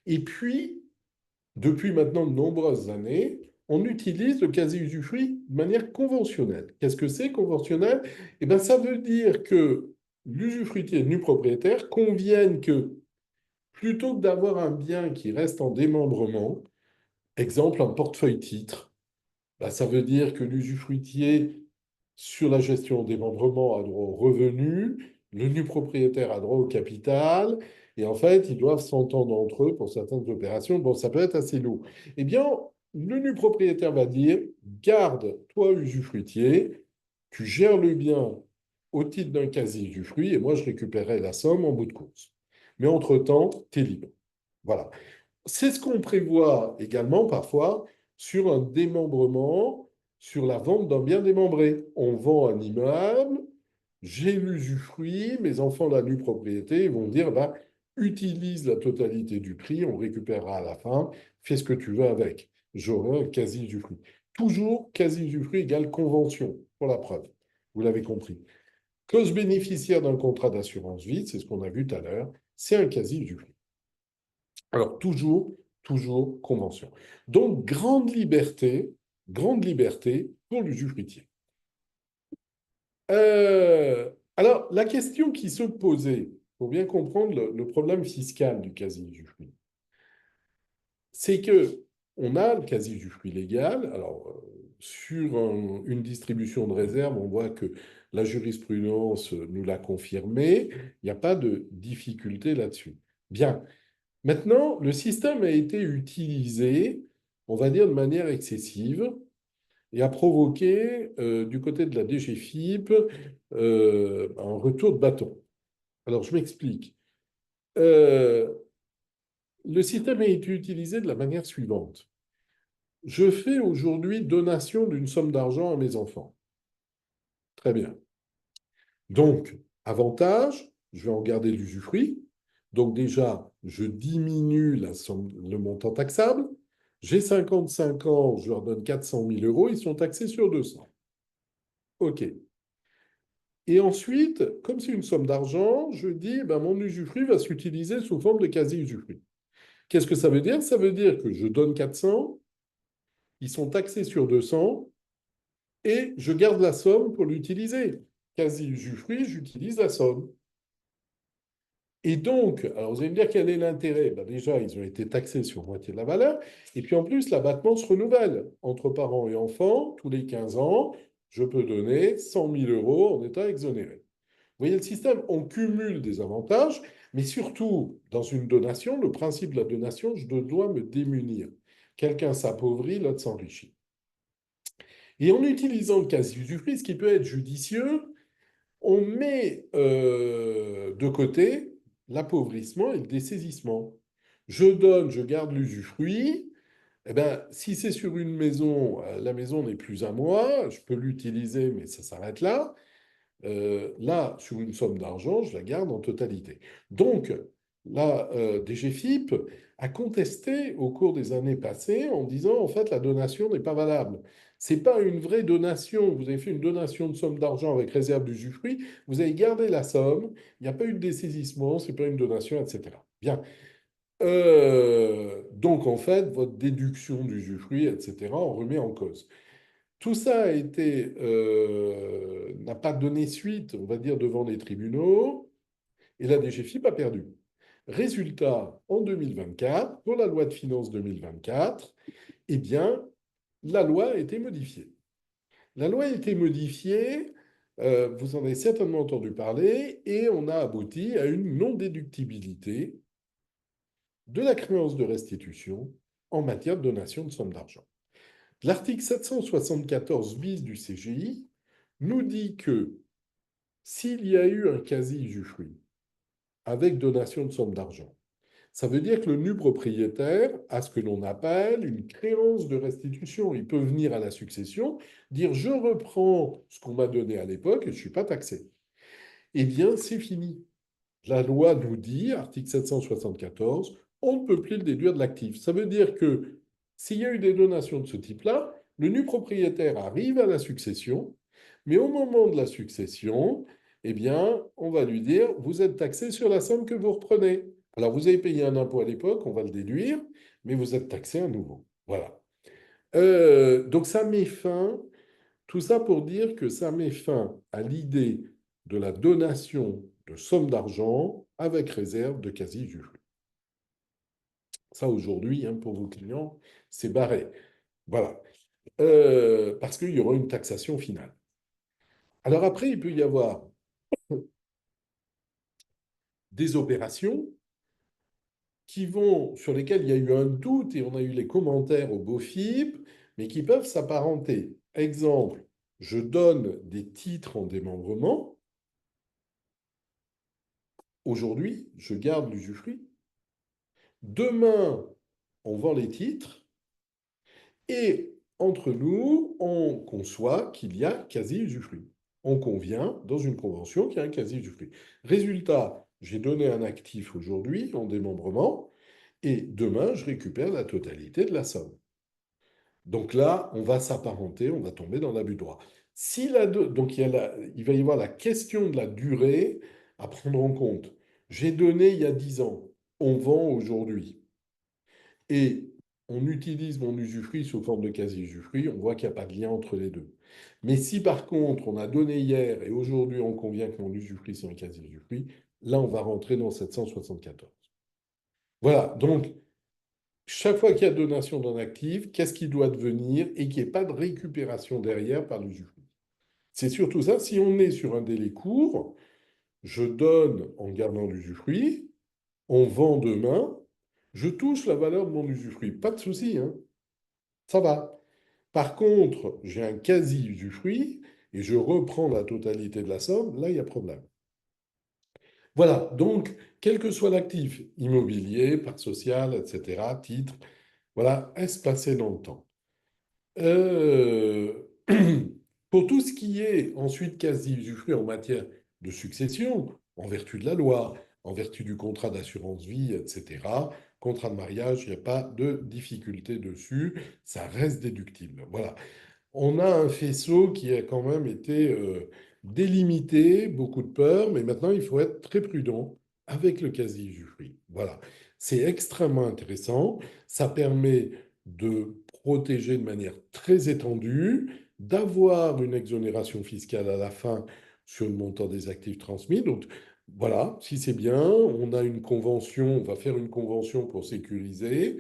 Et puis, depuis maintenant de nombreuses années, on utilise le quasi-usufruit de manière conventionnelle. Qu'est-ce que c'est conventionnel? Eh bien, ça veut dire que l'usufruitier et le nu propriétaire conviennent que plutôt que d'avoir un bien qui reste en démembrement, exemple un portefeuille titre, bah, ça veut dire que l'usufruitier, sur la gestion des démembrement, a droit au revenu, le nu propriétaire a droit au capital, et en fait, ils doivent s'entendre entre eux pour certaines opérations. Bon, ça peut être assez lourd. Eh bien, le nu propriétaire va dire, garde, toi, usufruitier, tu gères le bien au titre d'un quasi-usufruit, et moi, je récupérerai la somme en bout de course. Mais entre-temps, tu es libre. Voilà. C'est ce qu'on prévoit également parfois sur un démembrement, sur la vente d'un bien démembré. On vend un immeuble, j'ai l'usufruit, mes enfants la nue propriété, ils vont dire bah, utilise la totalité du prix, on récupérera à la fin, fais ce que tu veux avec. J'aurai un quasi-usufruit. Toujours quasi-usufruit égale convention, pour la preuve. Vous l'avez compris. Clause bénéficiaire d'un contrat d'assurance vie, c'est ce qu'on a vu tout à l'heure, c'est un quasi-usufruit. Alors, toujours convention. Donc, grande liberté pour l'usufruitier. Alors, la question qui se posait, pour bien comprendre le problème fiscal du quasi-usufruit, c'est que on a le quasi-usufruit légal. Alors, sur une distribution de réserve, on voit que la jurisprudence nous l'a confirmé. Il n'y a pas de difficulté là-dessus. Bien. Maintenant, le système a été utilisé, on va dire, de manière excessive et a provoqué, du côté de la DGFiP, un retour de bâton. Alors, je m'explique. Euh, le système a été utilisé de la manière suivante. Je fais aujourd'hui donation d'une somme d'argent à mes enfants. Très bien. Donc, avantage, je vais en garder l'usufruit. Donc déjà, je diminue le montant taxable. J'ai 55 ans, je leur donne 400 000 euros, ils sont taxés sur 200. OK. Et ensuite, comme c'est une somme d'argent, je dis, ben, mon usufruit va s'utiliser sous forme de quasi-usufruit. Qu'est-ce que ça veut dire? Ça veut dire que je donne 400, ils sont taxés sur 200, et je garde la somme pour l'utiliser. Quasi-usufruit, j'utilise la somme. Et donc, alors vous allez me dire quel est l'intérêt? Ben déjà, ils ont été taxés sur moitié de la valeur. Et puis en plus, l'abattement se renouvelle. Entre parents et enfants, tous les 15 ans, je peux donner 100 000 euros en état exonéré. Vous voyez le système, on cumule des avantages, mais surtout, dans une donation, le principe de la donation, je dois me démunir. Quelqu'un s'appauvrit, l'autre s'enrichit. Et en utilisant le quasi-usufruit, ce qui peut être judicieux, on met de côté l'appauvrissement et le dessaisissement. Je donne, je garde l'usufruit. Eh ben, si c'est sur une maison, la maison n'est plus à moi, je peux l'utiliser, mais ça s'arrête là. Là, sur une somme d'argent, je la garde en totalité. Donc, la DGFiP a contesté au cours des années passées en disant, en fait, la donation n'est pas valable. C'est pas une vraie donation. Vous avez fait une donation de somme d'argent avec réserve d'usufruit, vous avez gardé la somme, il n'y a pas eu de dessaisissement, c'est pas une donation, etc. Bien. Donc, en fait, votre déduction d'usufruit, etc., on remet en cause. Tout ça n'a pas donné suite, on va dire, devant les tribunaux, et la DGFiP a perdu. Résultat, en 2024, pour la loi de finances 2024, eh bien, la loi a été modifiée. La loi a été modifiée, vous en avez certainement entendu parler, et on a abouti à une non-déductibilité de la créance de restitution en matière de donation de sommes d'argent. L'article 774 bis du CGI nous dit que s'il y a eu un quasi-usufruit avec donation de somme d'argent, ça veut dire que le nu propriétaire a ce que l'on appelle une créance de restitution. Il peut venir à la succession, dire je reprends ce qu'on m'a donné à l'époque et je ne suis pas taxé. Eh bien, c'est fini. La loi nous dit, article 774, on ne peut plus le déduire de l'actif. Ça veut dire que s'il y a eu des donations de ce type-là, le nu propriétaire arrive à la succession, mais au moment de la succession, eh bien, on va lui dire, vous êtes taxé sur la somme que vous reprenez. Alors, vous avez payé un impôt à l'époque, on va le déduire, mais vous êtes taxé à nouveau. Voilà. Donc, ça met fin, tout ça pour dire que ça met fin à l'idée de la donation de sommes d'argent avec réserve de quasi-usufruit. Ça, aujourd'hui, hein, pour vos clients, c'est barré. Voilà. Parce qu'il y aura une taxation finale. Alors après, il peut y avoir des opérations sur lesquelles il y a eu un doute et on a eu les commentaires au BOFIP, mais qui peuvent s'apparenter. Exemple, je donne des titres en démembrement. Aujourd'hui, je garde l'usufruit. Demain, on vend les titres et entre nous, on conçoit qu'il y a quasi-usufruit. On convient dans une convention qu'il y a un quasi-usufruit. Résultat, j'ai donné un actif aujourd'hui en démembrement et demain, je récupère la totalité de la somme. Donc là, on va s'apparenter, on va tomber dans l'abus de droit. Donc il va y avoir la question de la durée à prendre en compte. J'ai donné il y a 10 ans, on vend aujourd'hui. Et on utilise mon usufruit sous forme de quasi-usufruit, on voit qu'il n'y a pas de lien entre les deux. Mais si par contre on a donné hier et aujourd'hui on convient que mon usufruit c'est un quasi-usufruit, là on va rentrer dans 774. Voilà, donc chaque fois qu'il y a donation d'un actif, qu'est-ce qui doit devenir et qu'il n'y ait pas de récupération derrière par l'usufruit. C'est surtout ça, si on est sur un délai court, je donne en gardant l'usufruit, on vend demain, je touche la valeur de mon usufruit. Pas de souci, hein, ça va. Par contre, j'ai un quasi-usufruit et je reprends la totalité de la somme, là, il y a problème. Voilà, donc, quel que soit l'actif, immobilier, part sociale, etc., titre, voilà, espacé dans le temps. Euh, Pour tout ce qui est ensuite quasi-usufruit en matière de succession, en vertu de la loi, en vertu du contrat d'assurance vie, etc., contrat de mariage, il n'y a pas de difficulté dessus, ça reste déductible. Voilà. On a un faisceau qui a quand même été délimité, beaucoup de peur, mais maintenant il faut être très prudent avec le quasi-usufruit. Voilà. C'est extrêmement intéressant. Ça permet de protéger de manière très étendue, d'avoir une exonération fiscale à la fin sur le montant des actifs transmis. Donc voilà, si c'est bien, on a une convention, on va faire une convention pour sécuriser.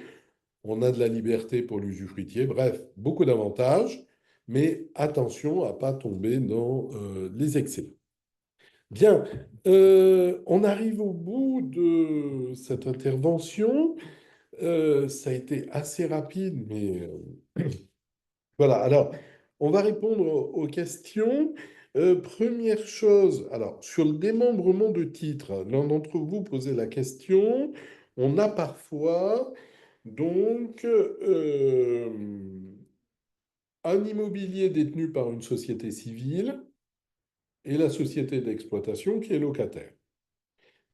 On a de la liberté pour l'usufruitier. Bref, beaucoup d'avantages, mais attention à ne pas tomber dans les excès. Bien, on arrive au bout de cette intervention. Ça a été assez rapide, mais voilà. Alors, on va répondre aux questions. Première chose, alors, sur le démembrement de titres, l'un d'entre vous posait la question. On a parfois donc, un immobilier détenu par une société civile et la société d'exploitation qui est locataire.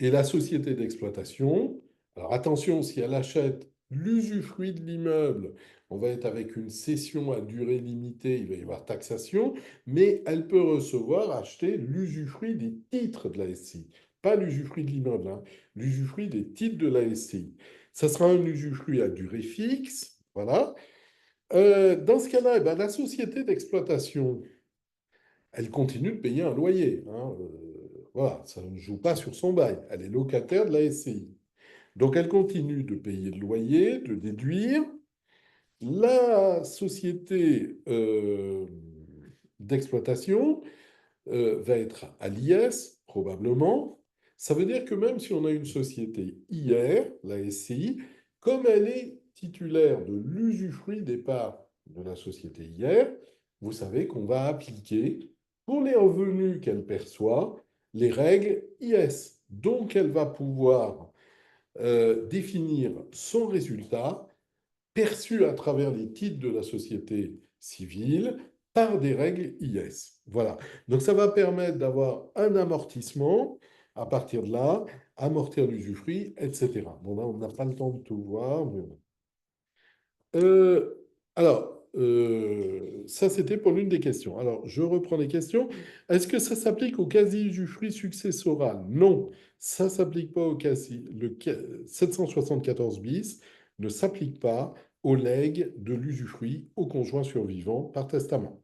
Et la société d'exploitation, alors attention, si elle achète l'usufruit de l'immeuble, on va être avec une cession à durée limitée, il va y avoir taxation, mais elle peut recevoir, acheter l'usufruit des titres de la SCI. Pas l'usufruit de l'immeuble, hein, l'usufruit des titres de la SCI. Ça sera un usufruit à durée fixe, voilà. Dans ce cas-là, eh ben, la société d'exploitation, elle continue de payer un loyer, hein, voilà, ça ne joue pas sur son bail. Elle est locataire de la SCI. Donc elle continue de payer le loyer, de le déduire. La société d'exploitation va être à l'IS, probablement. Ça veut dire que même si on a une société IR, la SCI, comme elle est titulaire de l'usufruit des parts de la société IR, vous savez qu'on va appliquer, pour les revenus qu'elle perçoit, les règles IS. Donc elle va pouvoir définir son résultat perçu à travers les titres de la société civile par des règles IS. Voilà. Donc ça va permettre d'avoir un amortissement à partir de là, amortir l'usufruit, etc. Bon, là, on n'a pas le temps de tout voir, mais bon. Alors, ça, c'était pour l'une des questions. Alors, je reprends les questions. Est-ce que ça s'applique au quasi-usufruit successoral? Non, ça ne s'applique pas au quasi. Le 774 bis ne s'applique pas au legs de l'usufruit au conjoint survivant par testament.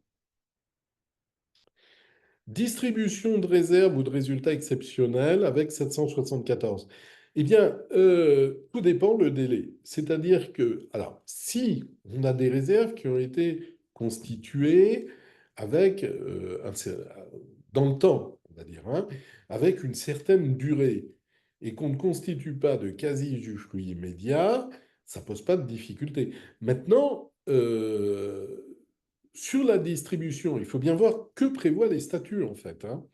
Distribution de réserves ou de résultats exceptionnels avec 774. Eh bien, tout dépend le délai. C'est-à-dire que, alors, si on a des réserves qui ont été constituées avec, dans le temps, on va dire, hein, avec une certaine durée, et qu'on ne constitue pas de quasi-usufruit immédiat, ça ne pose pas de difficulté. Maintenant, sur la distribution, il faut bien voir que prévoient les statuts, en fait, hein.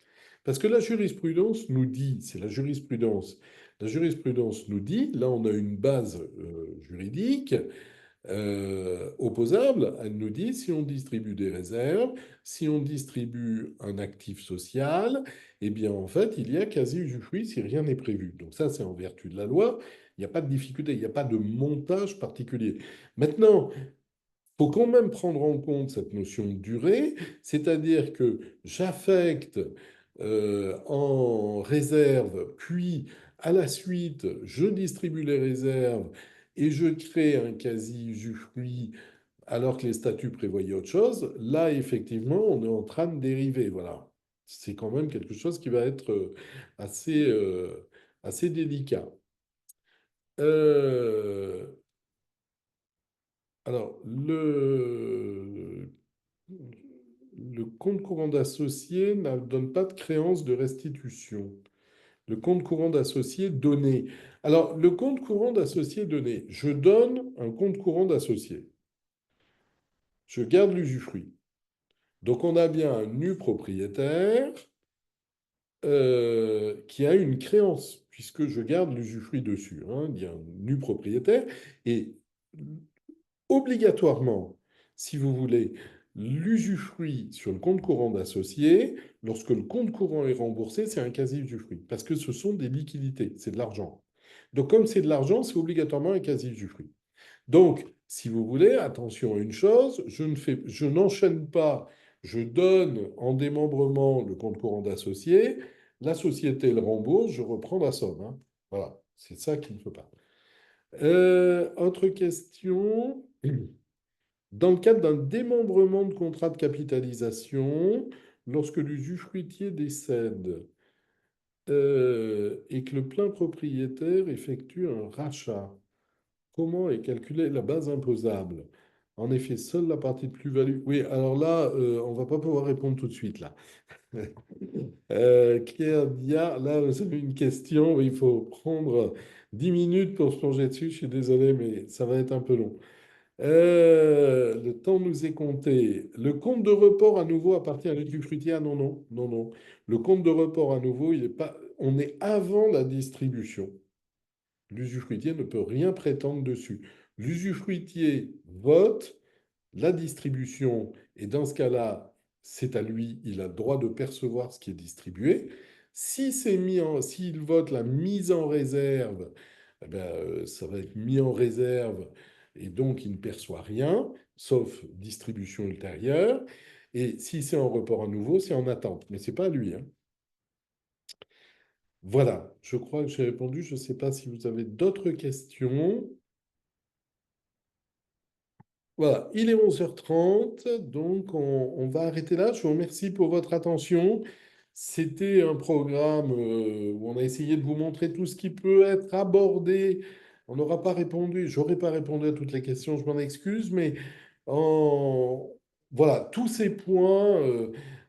Parce que la jurisprudence nous dit, c'est la jurisprudence nous dit, là on a une base juridique opposable, elle nous dit si on distribue des réserves, si on distribue un actif social, eh bien en fait il y a quasi-usufruit si rien n'est prévu. Donc ça c'est en vertu de la loi, il n'y a pas de difficulté, il n'y a pas de montage particulier. Maintenant, faut quand même prendre en compte cette notion de durée, c'est-à-dire que j'affecte en réserve, puis à la suite, je distribue les réserves et je crée un quasi-usufruit alors que les statuts prévoyaient autre chose. Là, effectivement, on est en train de dériver. Voilà. C'est quand même quelque chose qui va être assez, assez délicat. Euh, alors, le compte courant d'associé ne donne pas de créance de restitution. Le compte courant d'associé donné. Alors, le compte courant d'associé donné, je donne un compte courant d'associé. Je garde l'usufruit. Donc, on a bien un nu propriétaire qui a une créance, puisque je garde l'usufruit dessus, hein. Il y a un nu propriétaire. Et obligatoirement, si vous voulez, l'usufruit sur le compte courant d'associé, lorsque le compte courant est remboursé, c'est un quasi-usufruit, parce que ce sont des liquidités, c'est de l'argent. Donc comme c'est de l'argent, c'est obligatoirement un quasi-usufruit. Donc, si vous voulez, attention à une chose, je n'enchaîne pas, je donne en démembrement le compte courant d'associé, la société le rembourse, je reprends la somme, hein. Voilà, c'est ça qu'il ne faut pas. Autre question. Dans le cadre d'un démembrement de contrat de capitalisation, lorsque l'usufruitier décède et que le plein propriétaire effectue un rachat, comment est calculée la base imposable? En effet, seule la partie de plus-value. Oui, alors là, on ne va pas pouvoir répondre tout de suite, là. Claire Dia, là, c'est une question, il faut prendre 10 minutes pour se plonger dessus. Je suis désolé, mais ça va être un peu long. Le temps nous est compté. Le compte de report à nouveau appartient à l'usufruitier. Ah non, non, non, non. Le compte de report à nouveau, il est pas. On est avant la distribution. L'usufruitier ne peut rien prétendre dessus. L'usufruitier vote la distribution et dans ce cas-là, c'est à lui, il a le droit de percevoir ce qui est distribué. Si c'est s'il vote la mise en réserve, eh ben, ça va être mis en réserve et donc il ne perçoit rien, sauf distribution ultérieure. Et si c'est en report à nouveau, c'est en attente. Mais c'est pas à lui, hein. Voilà, je crois que j'ai répondu. Je ne sais pas si vous avez d'autres questions. Voilà, il est 11h30, donc on va arrêter là. Je vous remercie pour votre attention. C'était un programme où on a essayé de vous montrer tout ce qui peut être abordé. On n'aura pas répondu, j'aurais pas répondu à toutes les questions, je m'en excuse, mais en... voilà, tous ces points,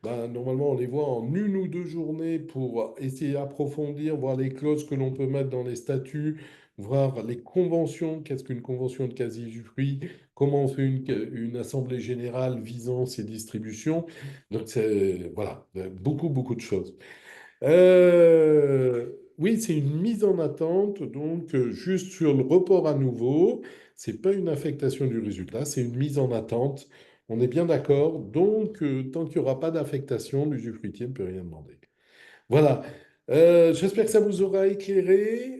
ben, normalement on les voit en 1 ou 2 journées pour essayer d'approfondir, voir les clauses que l'on peut mettre dans les statuts, voir les conventions, qu'est-ce qu'une convention de quasi-usufruit, comment on fait une assemblée générale visant ces distributions. Donc, c'est, voilà, beaucoup, beaucoup de choses. Oui, c'est une mise en attente, donc juste sur le report à nouveau, c'est pas une affectation du résultat, c'est une mise en attente. On est bien d'accord. Donc, tant qu'il n'y aura pas d'affectation, l'usufruitier ne peut rien demander. Voilà. J'espère que ça vous aura éclairé.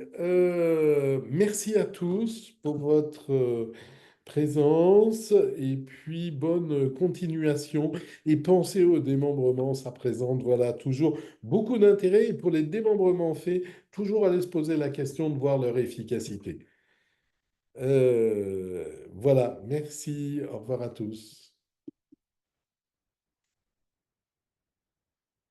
Merci à tous pour votre présence et puis bonne continuation. Et pensez au démembrement, ça présente voilà, toujours beaucoup d'intérêt. Et pour les démembrements faits, toujours aller se poser la question de voir leur efficacité. Voilà, merci, au revoir à tous.